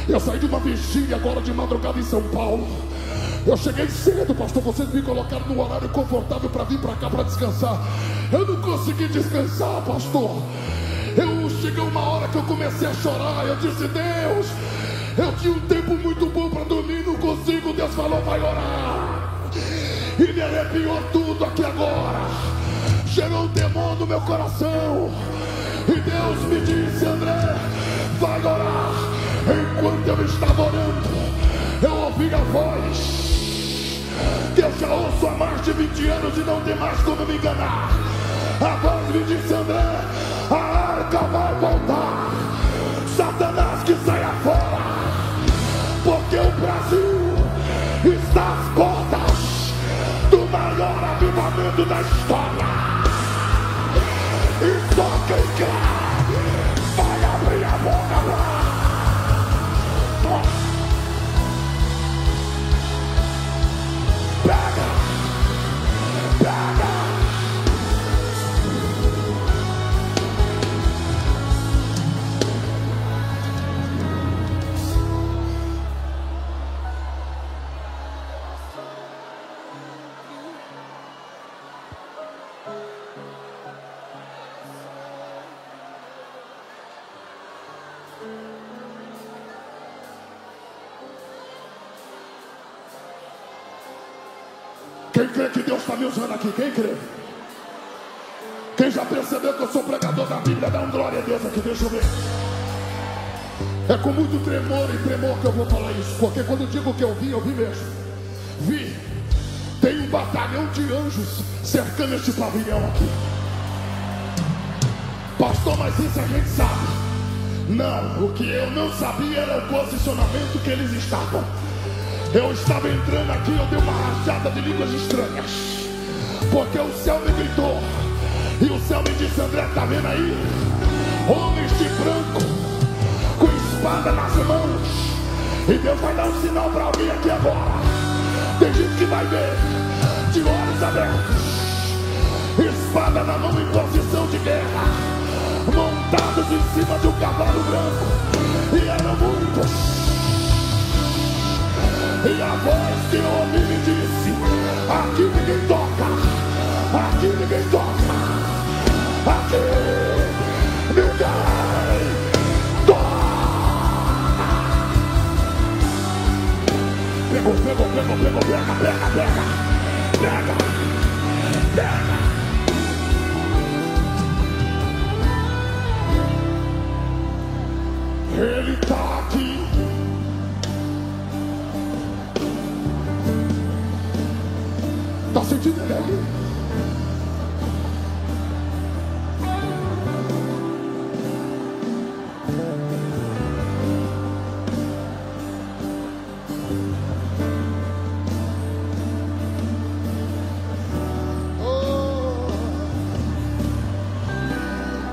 Eu saí de uma vigília agora de madrugada em São Paulo. Eu cheguei cedo, pastor. Vocês me colocaram num horário confortável para vir para cá para descansar. Eu não consegui descansar, pastor. Chegou uma hora que eu comecei a chorar. Eu disse: Deus, eu tinha um tempo muito bom para dormir, não consigo. Deus falou: vai orar. E me arrepiou tudo aqui agora. Gerou um temor no meu coração. E Deus me disse: André, vai orar. Enquanto eu estava orando, eu ouvi a voz que eu já ouço há mais de 20 anos e não tem mais como me enganar. A voz me disse: André, a arca vai voltar. Satanás que saia fora, porque o Brasil está às portas do maior avivamento da história. E só quem quer vai abrir a boca lá. Pega, pega. Quem crê que Deus está me usando aqui? Quem crê? Quem já percebeu que eu sou pregador da Bíblia? Dá um glória a Deus aqui, deixa eu ver. É com muito tremor e tremor que eu vou falar isso, porque quando eu digo que eu vi mesmo. Vi. Tem um batalhão de anjos cercando este pavilhão aqui. Pastor, mas isso a gente sabe. Não, o que eu não sabia era o posicionamento que eles estavam. Eu estava entrando aqui, eu dei uma rajada de línguas estranhas, porque o céu me gritou. E o céu me disse: André, tá vendo aí? Homens de branco, com espada nas mãos. E Deus vai dar um sinal para alguém aqui agora. Tem gente que vai ver, de olhos abertos, espada na mão em posição de guerra, montados em cima de um cavalo branco. E eram muitos. E a voz que eu ouvi me disse: aqui ninguém toca, aqui ninguém toca, aqui ninguém toca. Pegou, pega. Ele tá aqui. Está sentindo ele ali?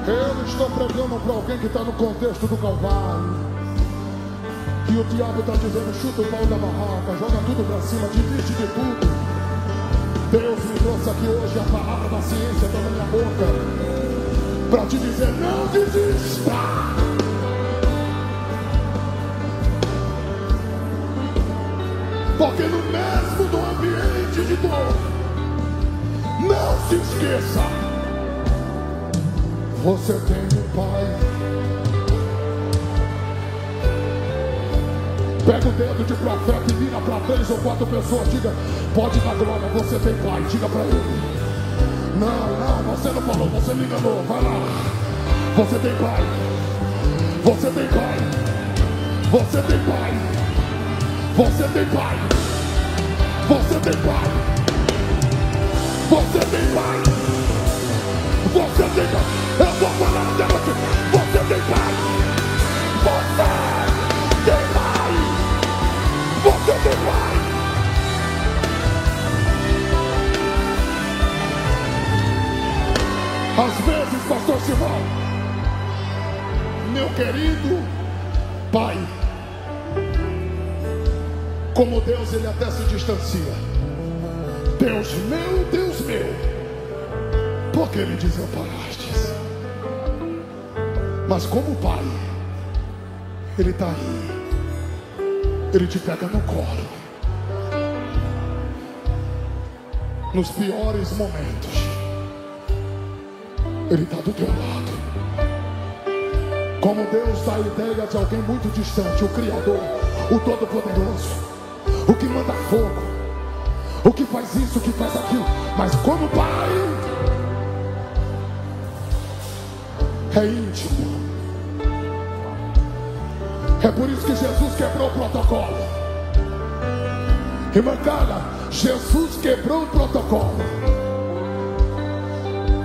Eu estou pregando para alguém que está no contexto do Calvário. E o diabo está dizendo: chuta o pau da barraca, joga tudo para cima, desiste de tudo. Deus me trouxe aqui hoje a palavra da ciência da minha boca para te dizer: não desista. Porque no mesmo do ambiente de dor, não se esqueça, você tem um pai. Pega o dedo de profeta e vira para 3 ou 4 pessoas. Diga: pode dar glória, você tem pai. Diga para ele: não, você não falou, você me enganou. Vai lá, você tem pai. Você tem pai. Você tem pai. Você tem pai. Você tem pai. Você tem pai. Você tem pai. Eu vou falar até você. Você tem pai. Você tem pai. Você tem pai. Às vezes, pastor Simão, meu querido pai, como Deus, ele até se distancia. Deus meu, por que me desamparastes? Mas como pai, Ele está aí. Ele te pega no colo. Nos piores momentos, Ele está do teu lado. Como Deus dá a ideia de alguém muito distante, o Criador, o Todo-Poderoso, o que manda fogo, o que faz isso, o que faz aquilo. Mas como Pai, é íntimo. É por isso que Jesus quebrou o protocolo. Irmã Carla, Jesus quebrou o protocolo.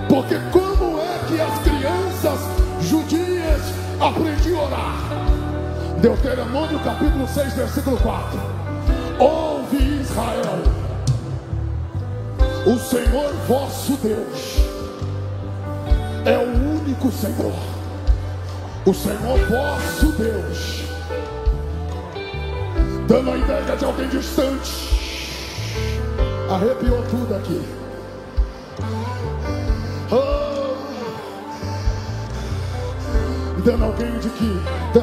Porque como é que as crianças judias aprendiam a orar? Deuteronômio capítulo 6, versículo 4. Ouve Israel, o Senhor vosso Deus é o único Senhor. O Senhor vosso Deus. Dando a ideia de alguém distante. Arrepiou tudo aqui. Dando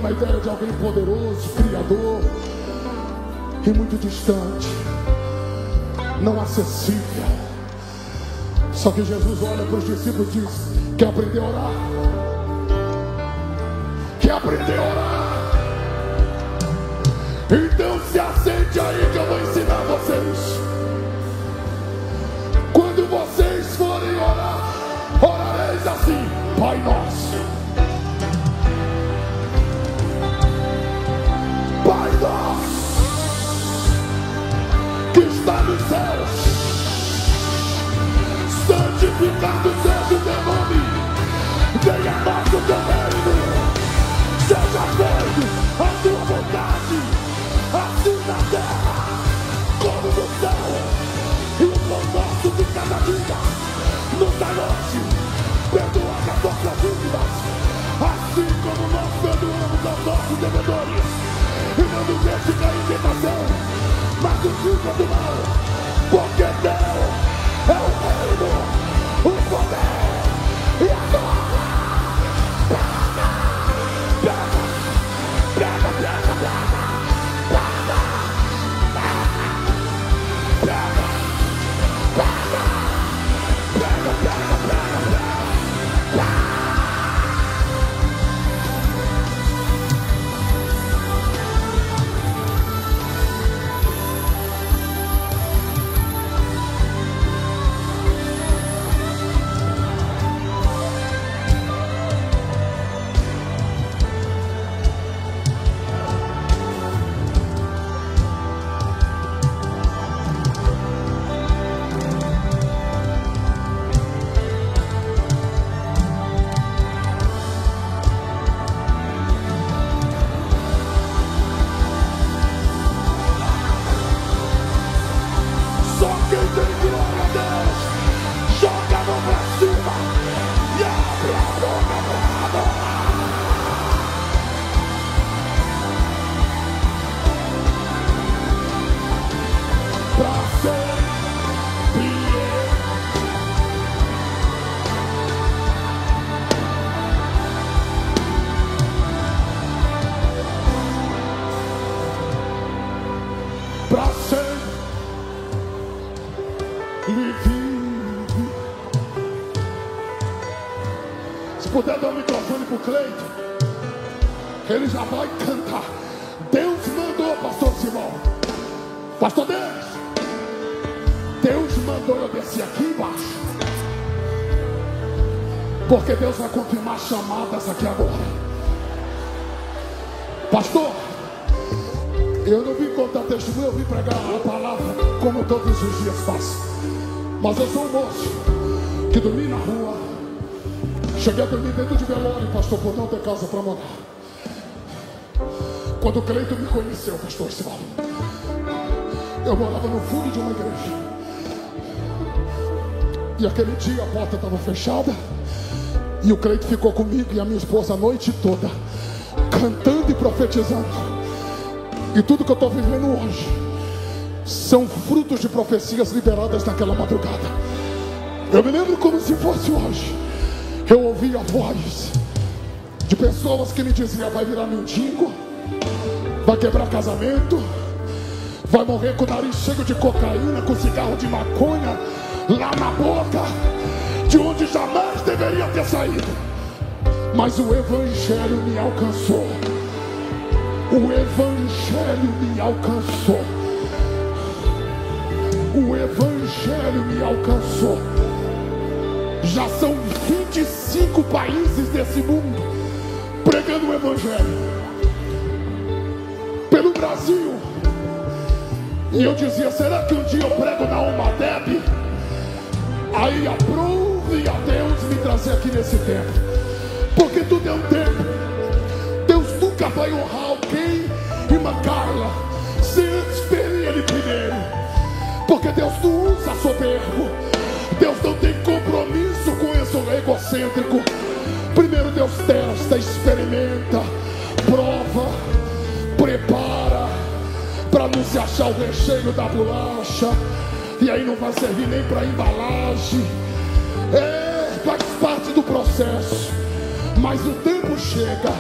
a ideia de alguém poderoso, criador, e muito distante, não acessível. Só que Jesus olha para os discípulos e diz: quer aprender a orar? Quer aprender a orar? Então se assente aí que eu vou ensinar vocês. Quando vocês forem orar, orareis assim: Pai nosso, Pai nosso, que está nos céus, santificado seja o teu nome, venha a nós o teu reino, seja feito a tua vontade, assim na terra como no céu. E o pão nosso de cada dia nos dá hoje, perdoa as nossas dívidas, assim como nós perdoamos aos nossos devedores, e não nos deixe cair em tentação, mas nos livra do mal, porque teu é o reino, o poder e a glória. Se puder dar o microfone pro Cleito, ele já vai cantar. Deus mandou, pastor Simão. Pastor Deus mandou eu descer aqui embaixo, porque Deus vai confirmar chamadas aqui agora. Pastor, eu não vim contar testemunho, eu vim pregar a palavra como todos os dias faço. Mas eu sou um moço que dormi na rua, cheguei a dormir dentro de velório, pastor, por não ter casa para morar. Quando o Cleito me conheceu, pastor Simão, eu morava no fundo de uma igreja. E aquele dia a porta estava fechada, e o Cleito ficou comigo e a minha esposa a noite toda, cantando e profetizando. E tudo que eu estou vivendo hoje são frutos de profecias liberadas naquela madrugada. Eu me lembro como se fosse hoje. Eu ouvi a voz de pessoas que me diziam: vai virar mendigo, vai quebrar casamento, vai morrer com o nariz cheio de cocaína, com cigarro de maconha lá na boca, de onde jamais deveria ter saído. Mas o Evangelho me alcançou. O Evangelho me alcançou. O Evangelho me alcançou. Já são 25 países desse mundo pregando o Evangelho pelo Brasil. E eu dizia, será que um dia eu prego na Umadeb? Aí aprove a Deus me trazer aqui nesse tempo, porque tudo é um tempo. Deus nunca vai honrar alguém, irmã Carla, se antes ferir ele primeiro, porque Deus não usa soberbo. Deus não tem compromisso com esse egocêntrico. Primeiro Deus testa, experimenta, prova, prepara, para não se achar o recheio da bolacha, e aí não vai servir nem para embalagem. Faz parte do processo. Mas o tempo chega,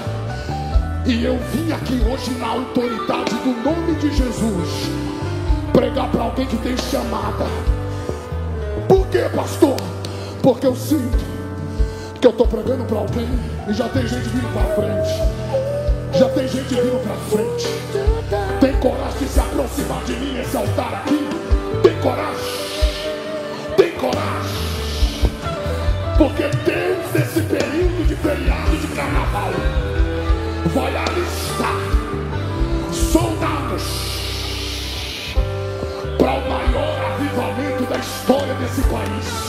e eu vim aqui hoje na autoridade do nome de Jesus pregar para alguém que tem chamada. Por quê, pastor? Porque eu sinto que eu estou pregando para alguém e já tem gente vindo para frente. Já tem gente vindo para frente. Tem coragem de se aproximar de mim nesse altar aqui? Tem coragem? Tem coragem? Porque Deus, nesse período de feriado de carnaval, vai alistar soldados para o maior avivamento da história desse país.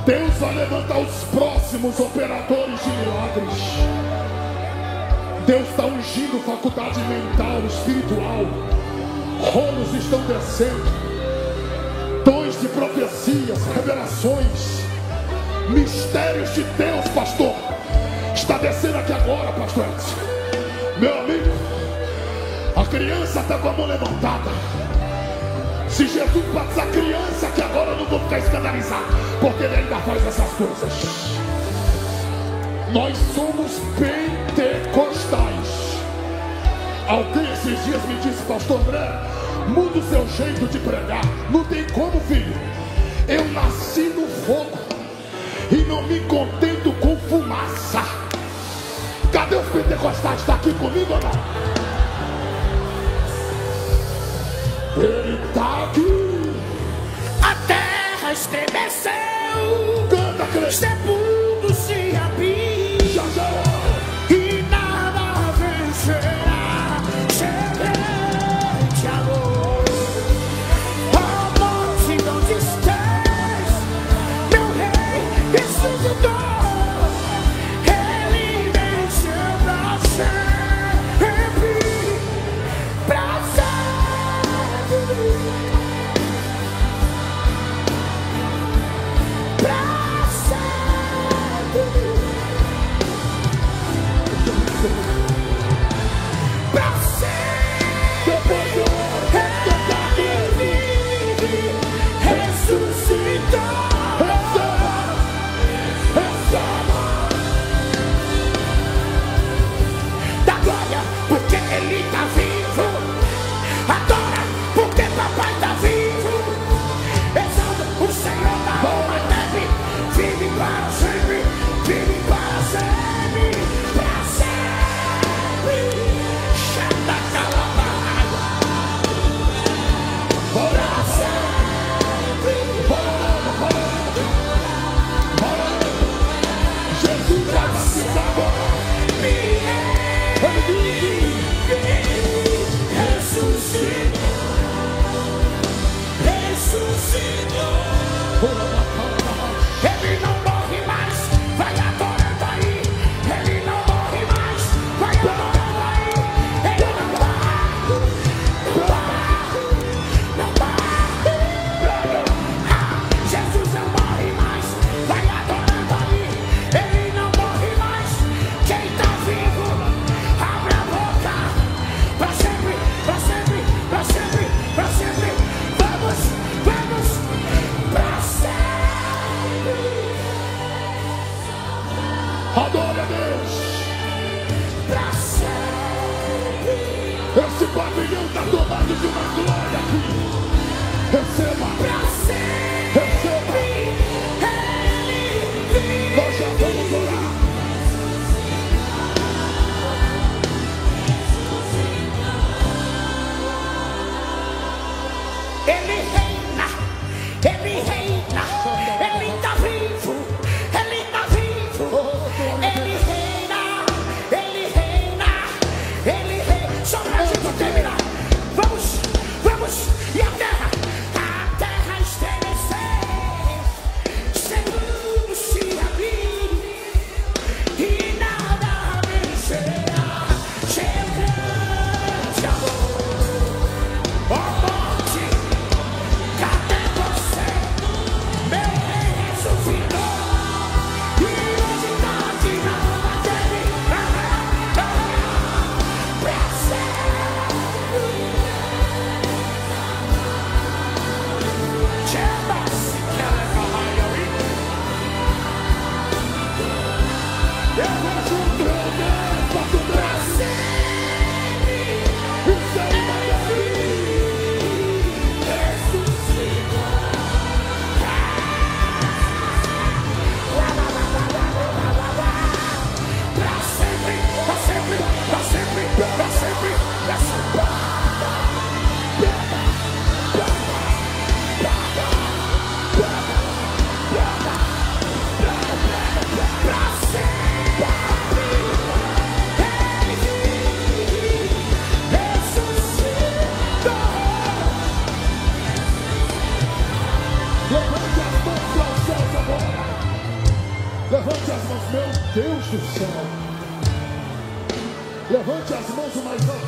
Deus vai levantar os próximos operadores de milagres. Deus está ungindo faculdade mental, espiritual. Rolos estão descendo. Dons de profecias, revelações, mistérios de Deus, pastor, está descendo aqui agora, pastor Edson. Meu amigo, a criança está com a mão levantada. Se Jesus batizar a criança aqui agora, eu não vou ficar escandalizado, porque ele ainda faz essas coisas. Nós somos pentecostais. Alguém esses dias me disse, pastor André, muda o seu jeito de pregar. Não tem como, filho. Eu nasci no fogo e não me contento com fumaça. Cadê os pentecostais? Está aqui comigo ou não? Ele está aqui. A terra estremeceu, Canta, crente. sepulcros se abriram, Já, já. e nada vencerá semente a luz. A morte não desfez, meu rei ressuscitou. Ele venceu pra sempre, pra sempre, pra sempre.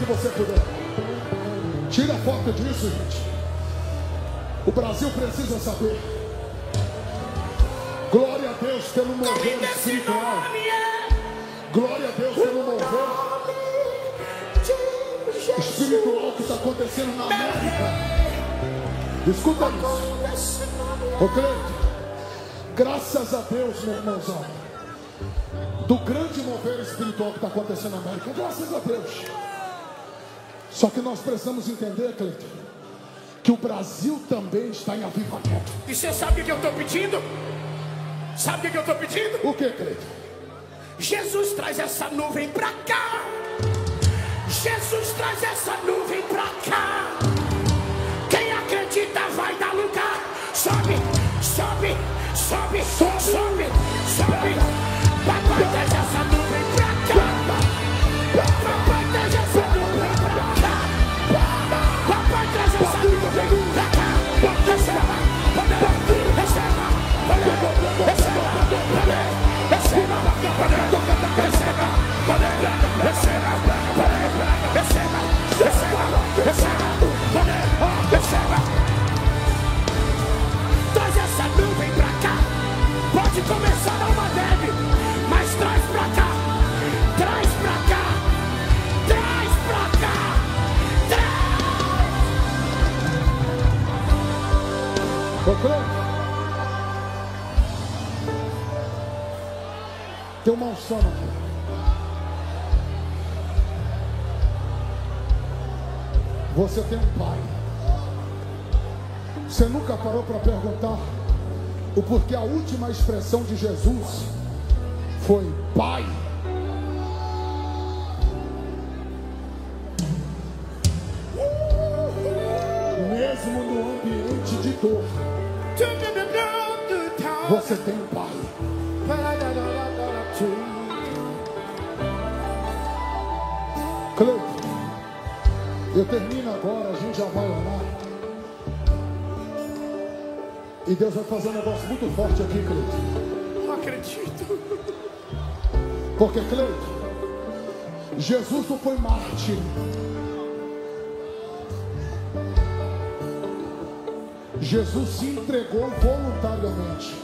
você puder. Tira a foto disso, gente. O Brasil precisa saber. Glória a Deus pelo mover espiritual. Glória a Deus pelo mover espiritual que está acontecendo na América. Escuta isso. Ô Cleide, graças a Deus, meu irmãozão, do grande mover espiritual que está acontecendo na América. Graças a Deus. Só que nós precisamos entender, Cleide, que o Brasil também está em avivamento. E você sabe o que eu estou pedindo? Sabe o que eu estou pedindo? O que, Cleide? Jesus traz essa nuvem pra cá. Jesus traz essa nuvem pra cá. Quem acredita vai dar lugar. Sobe, sobe, sobe, sobe, sobe. Papai traz essa nuvem pra cá. Papai traz essa nuvem pra cá. Papai traz essa nuvem pra cá. Receba, receba, receba, receba, traz essa nuvem pra cá. Pode começar a uma deve, mas traz pra cá. Traz pra cá. Traz pra cá. Traz. Tem uma unção aqui. Você tem um pai. Você nunca parou para perguntar o porquê a última expressão de Jesus foi Pai? Mesmo no ambiente de dor, você tem um pai. Cleide, eu termino agora, a gente já vai orar. E Deus vai fazer um negócio muito forte aqui, Cleide. Não acredito. Porque, Cleide, Jesus não foi mártir. Jesus se entregou voluntariamente.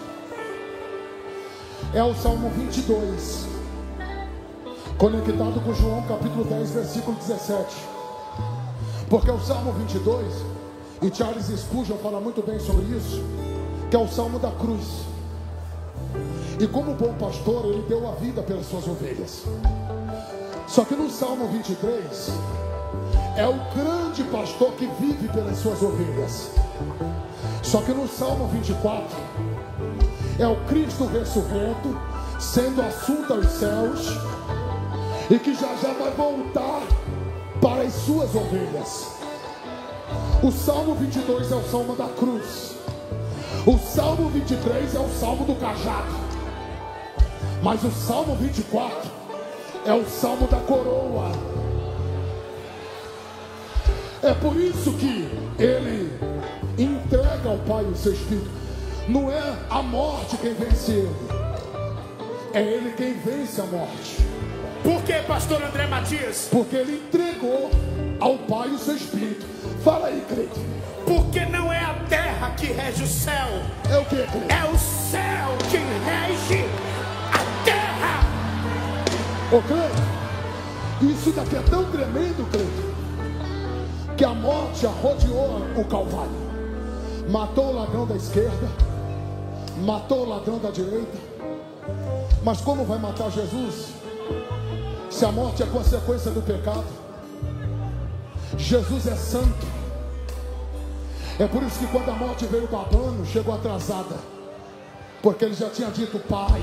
É o Salmo 22, conectado com João capítulo 10, versículo 17. Porque o Salmo 22, e Charles Spurgeon fala muito bem sobre isso, que é o Salmo da cruz. E como bom pastor, ele deu a vida pelas suas ovelhas. Só que no Salmo 23, é o grande pastor que vive pelas suas ovelhas. Só que no Salmo 24, é o Cristo ressurreto, sendo assunto aos céus, e que já já vai voltar para as suas ovelhas. O Salmo 22 é o Salmo da cruz. O Salmo 23 é o Salmo do cajado. Mas o Salmo 24 é o Salmo da coroa. É por isso que ele entrega ao Pai o seu Espírito. Não é a morte quem vence ele, é ele quem vence a morte. Por que, pastor André Matias? Porque ele entregou ao Pai o seu Espírito. Fala aí, Cleide. Porque não é a terra que rege o céu. É o que, Cleide? É o céu que rege a terra. Ô, Cleide, isso daqui é tão tremendo, Cleide, que a morte arrodeou o Calvário. Matou o ladrão da esquerda, matou o ladrão da direita. Mas como vai matar Jesus, se a morte é consequência do pecado? Jesus é santo. É por isso que quando a morte veio babando, chegou atrasada, porque ele já tinha dito Pai.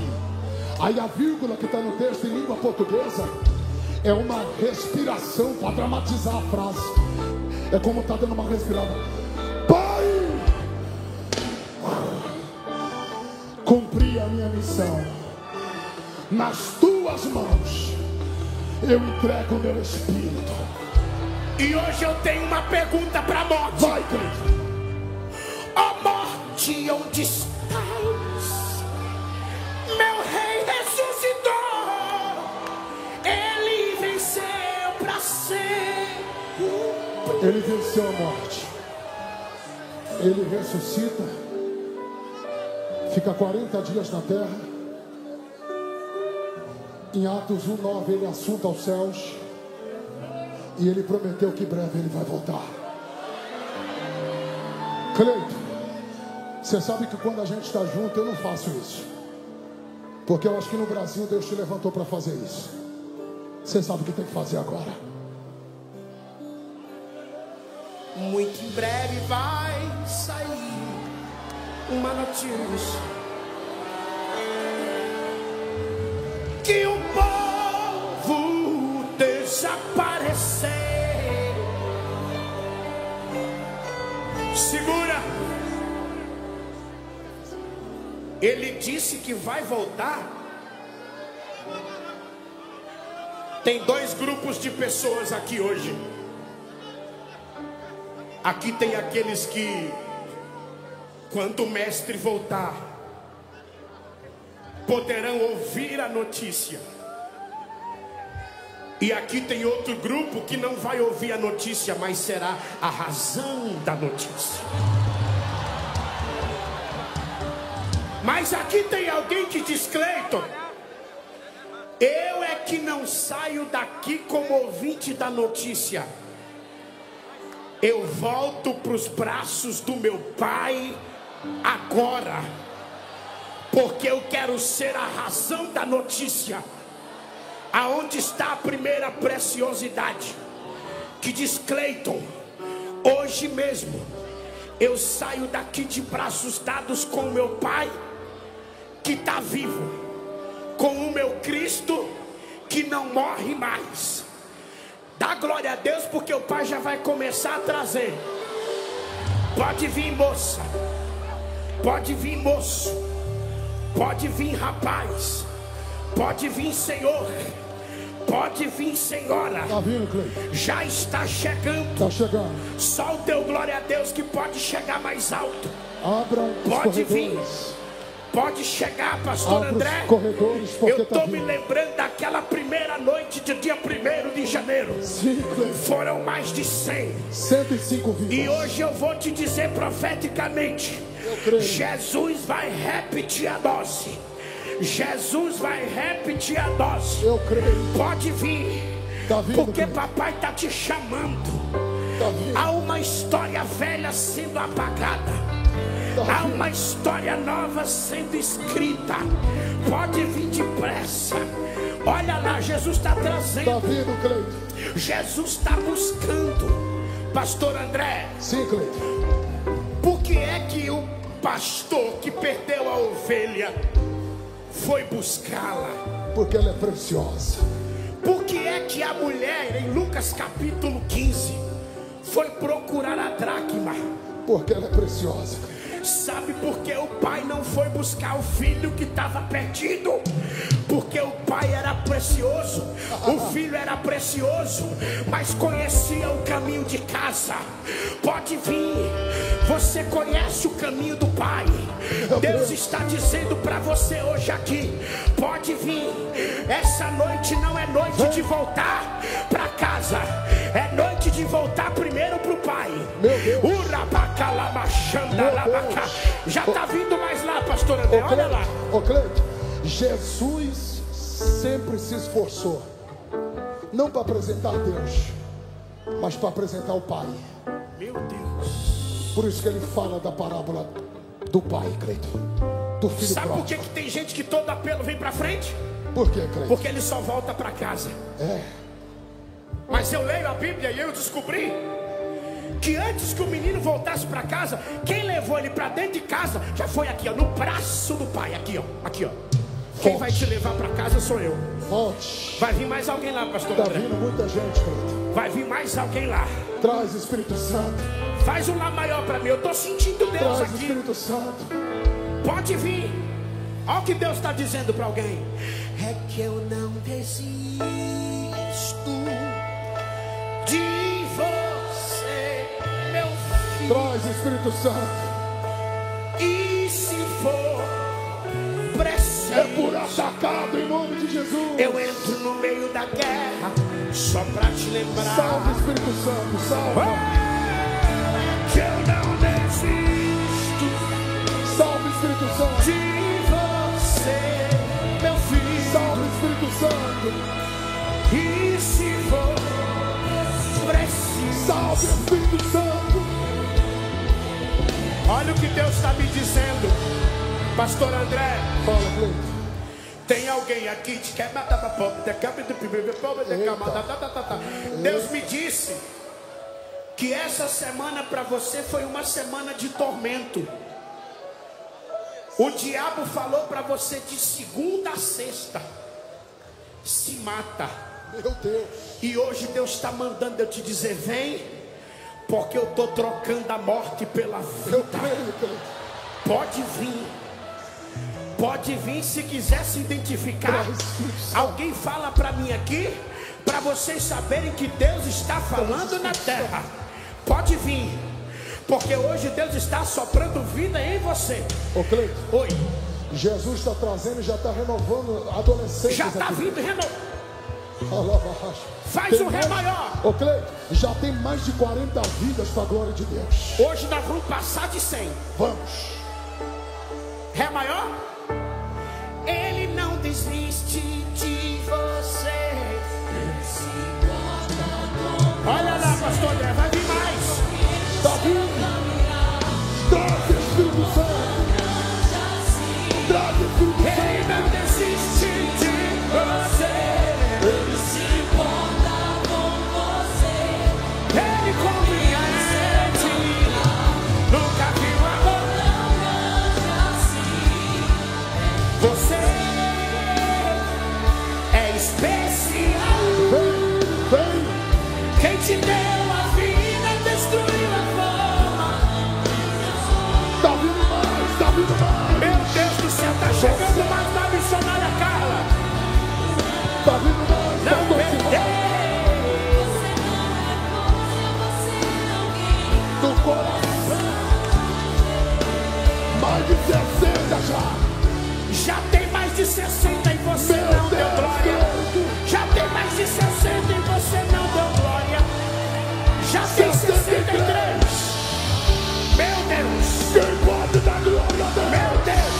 Aí a vírgula que está no texto em língua portuguesa é uma respiração para dramatizar a frase. É como está dando uma respirada. Pai, cumpri a minha missão. Nas tuas mãos eu entrego o meu espírito. E hoje eu tenho uma pergunta para a morte. Vai, Cleide. Ó morte, onde estás? Meu rei ressuscitou. Ele venceu para sempre. Ele venceu a morte. Ele ressuscita. Fica 40 dias na terra. Em Atos 1:9 ele assunta aos céus. E ele prometeu que breve ele vai voltar. Cleito, você sabe que quando a gente está junto eu não faço isso. Porque eu acho que no Brasil Deus te levantou para fazer isso. Você sabe o que tem que fazer agora. Muito em breve vai sair uma notícia que o povo desapareceu. Segura. Ele disse que vai voltar. Tem dois grupos de pessoas aqui hoje. Aqui tem aqueles que, quando o mestre voltar, poderão ouvir a notícia. E aqui tem outro grupo que não vai ouvir a notícia, mas será a razão da notícia. Mas aqui tem alguém que diz: Cleiton, eu é que não saio daqui como ouvinte da notícia. Eu volto para os braços do meu Pai agora, porque eu quero ser a razão da notícia. Aonde está a primeira preciosidade? Que diz: Cleiton, hoje mesmo eu saio daqui de braços dados com o meu Pai que está vivo, com o meu Cristo que não morre mais. Dá glória a Deus, porque o Pai já vai começar a trazer. Pode vir, moça. Pode vir, moço. Pode vir, rapaz. Pode vir, senhor. Pode vir, senhora. Tá vindo, Cleiton? Já está chegando. Tá chegando. Só o teu glória a Deus que pode chegar mais alto. Abram os Pode corredores. Vir. Pode chegar, pastor Abra André. os corredores, porque eu estou tá me vindo. lembrando daquela primeira noite de dia 1º de janeiro. Sim, Cleiton. Foram mais de 100. 105 vidas. E hoje eu vou te dizer profeticamente: Eu creio. Jesus vai repetir a dose. Jesus vai repetir a dose. Eu creio. Pode vir. Tá vindo, Porque Cleiton. papai está te chamando. Tá vindo. Há uma história velha sendo apagada. Tá Há vindo. uma história nova sendo escrita. Pode vir depressa. Olha lá, Jesus está Tá trazendo. vindo, Cleiton. Jesus está buscando. Pastor André, Sim, Cleiton. por que é que o pastor que perdeu a ovelha foi buscá-la? Porque ela é preciosa. Por que é que a mulher em Lucas capítulo 15 foi procurar a dracma? Porque ela é preciosa. Sabe por que o pai não foi buscar o filho que estava perdido? Porque o pai era precioso, o filho era precioso, mas conhecia o caminho de casa. Pode vir, você conhece o caminho do pai. Deus está dizendo para você hoje aqui: pode vir. Essa noite não é noite de voltar para casa, é noite de voltar primeiro para o pai. Meu Deus. Já está vindo mais lá, pastor André, olha lá. Ô Cleiton, Jesus sempre se esforçou, não para apresentar Deus, mas para apresentar o Pai. Meu Deus. Por isso que ele fala da parábola do Pai, Cleiton, do filho Sabe por que pródigo. que tem gente que todo apelo vem para frente? Por quê, Cleiton? Porque ele só volta para casa. É. Mas eu leio a Bíblia e eu descobri que antes que o menino voltasse para casa, quem levou ele para dentro de casa já foi aqui, ó, no braço do pai, aqui, ó, aqui, ó. Quem vai te levar para casa sou eu. Volte. Vai vir mais alguém lá, pastor Tá André. vindo muita gente, Cleiton. Vai vir mais alguém lá. Traz Espírito Santo. Faz um lá maior para mim. Eu tô sentindo Deus Traz aqui. Espírito Santo. Pode vir. Olha o que Deus está dizendo para alguém. É que eu não desisto de você, meu filho. Traz Espírito Santo. E se for preciso, É por atacado em nome de Jesus. eu entro no meio da guerra só para te lembrar. Salve Espírito Santo, salva. Toque, Espírito Santo. Olha o que Deus está me dizendo, Pastor André. Fala, Cleiton. Tem alguém aqui que quer matar a pobre. Deus me disse que essa semana para você foi uma semana de tormento. O diabo falou para você de segunda a sexta: se mata. Meu Deus. E hoje Deus está mandando eu te dizer: vem, porque eu estou trocando a morte pela vida. Eu creio, Cleiton. Pode vir. Pode vir se quiser se identificar. Alguém fala para mim aqui, para vocês saberem que Deus está falando na terra. Pode vir, porque hoje Deus está soprando vida em você. Ô Cleiton. Oi. Jesus está trazendo e já está renovando adolescentes. Já está aqui. vindo renovando. Faz Tem um ré maior. Ô Cleiton, já tem mais de 40 vidas para a glória de Deus. Hoje nós vamos passar de 100. Vamos. Ré maior. Ele não desiste de você. Olha lá, pastor André, vai vir mais. Está vindo. Traz, Espírito Santo. Traz, Espírito Santo. Ele não desiste de você. Ele se importa com você. Ele compreende. Nunca viu amor assim. Você é especial. Vem. Quem te deu a vida destruiu a forma. Tá vindo mais, tá vindo mais. Meu Deus do céu, tá chegando mais da missionária Carla. Tá vindo mais, tá Não vindo perdeu. do coração. Mais de 60 já. Já tem mais de 60 e você Meu não deu Deus, glória. Deus. Já tem mais de 60 e você não deu glória. Já tem 63. Meu Deus. Quem pode dar glória a Deus? Meu Deus.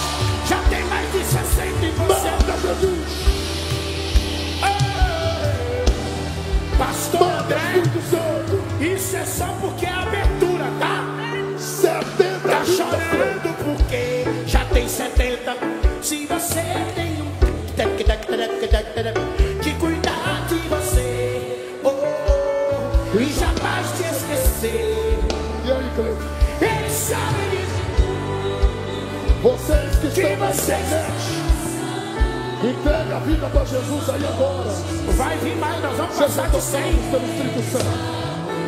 Já tem mais de 60 e você. Manda, Jesus. Pastor Manda, André, Espírito Santo. isso é só porque é a abertura, tá? Setembro. Tá chorando porque já tem 70. Se você tem um que cuidar de você, e jamais te esquecer. E aí, Cleiton? Ele sabe disso. Vocês que Que estão na vocês- internet, entregue a vida para Jesus aí agora. Vai vir mais, nós vamos Vocês passar estão de 100. tocados pelo Espírito Santo.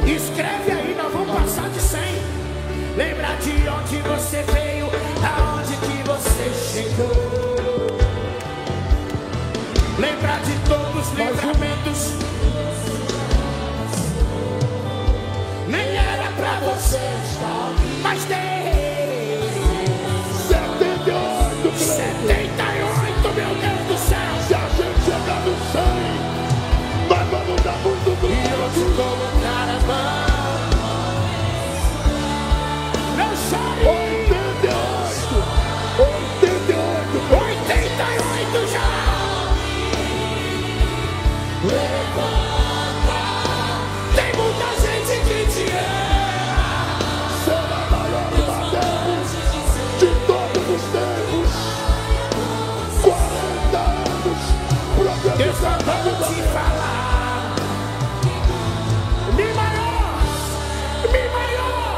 Escreve aí, nós vamos passar de 100. Lembra de onde você veio, aonde que você chegou. Lembra de todos os livramentos. Nem era pra você, mas Deus. 78, Cleiton. 78, meu Deus do céu. Se a gente chegar no 100, nós vamos dar muito E eu te glória. colocar as mãos. Não chore. 88, 88, 88 já. Tem muita gente que te ama. será a maior batalha de todos os tempos. 40 anos Deus só profetizando a vou vida te dele. falar. Mi maior. Mi maior.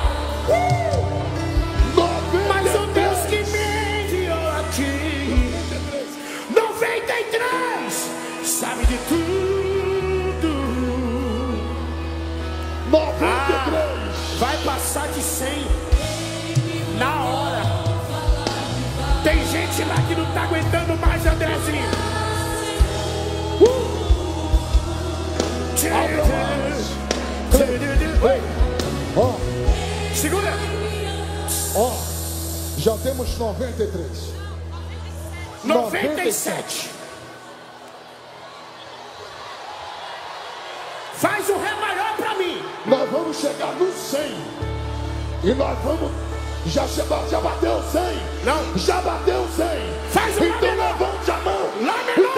Mas o Deus que me enviou aqui, 93, sabe de tudo. 93. Vai passar de 100 na hora. Tem gente lá que não tá aguentando mais, Andrezinho. Ó, Segura. ó, já temos 93. 97. Faz um ré maior pra mim. Nós vamos chegar no 100. E nós vamos. Já bateu 100? Não. Já bateu 100. Faz uma Então menor. levante a mão. Lá menor.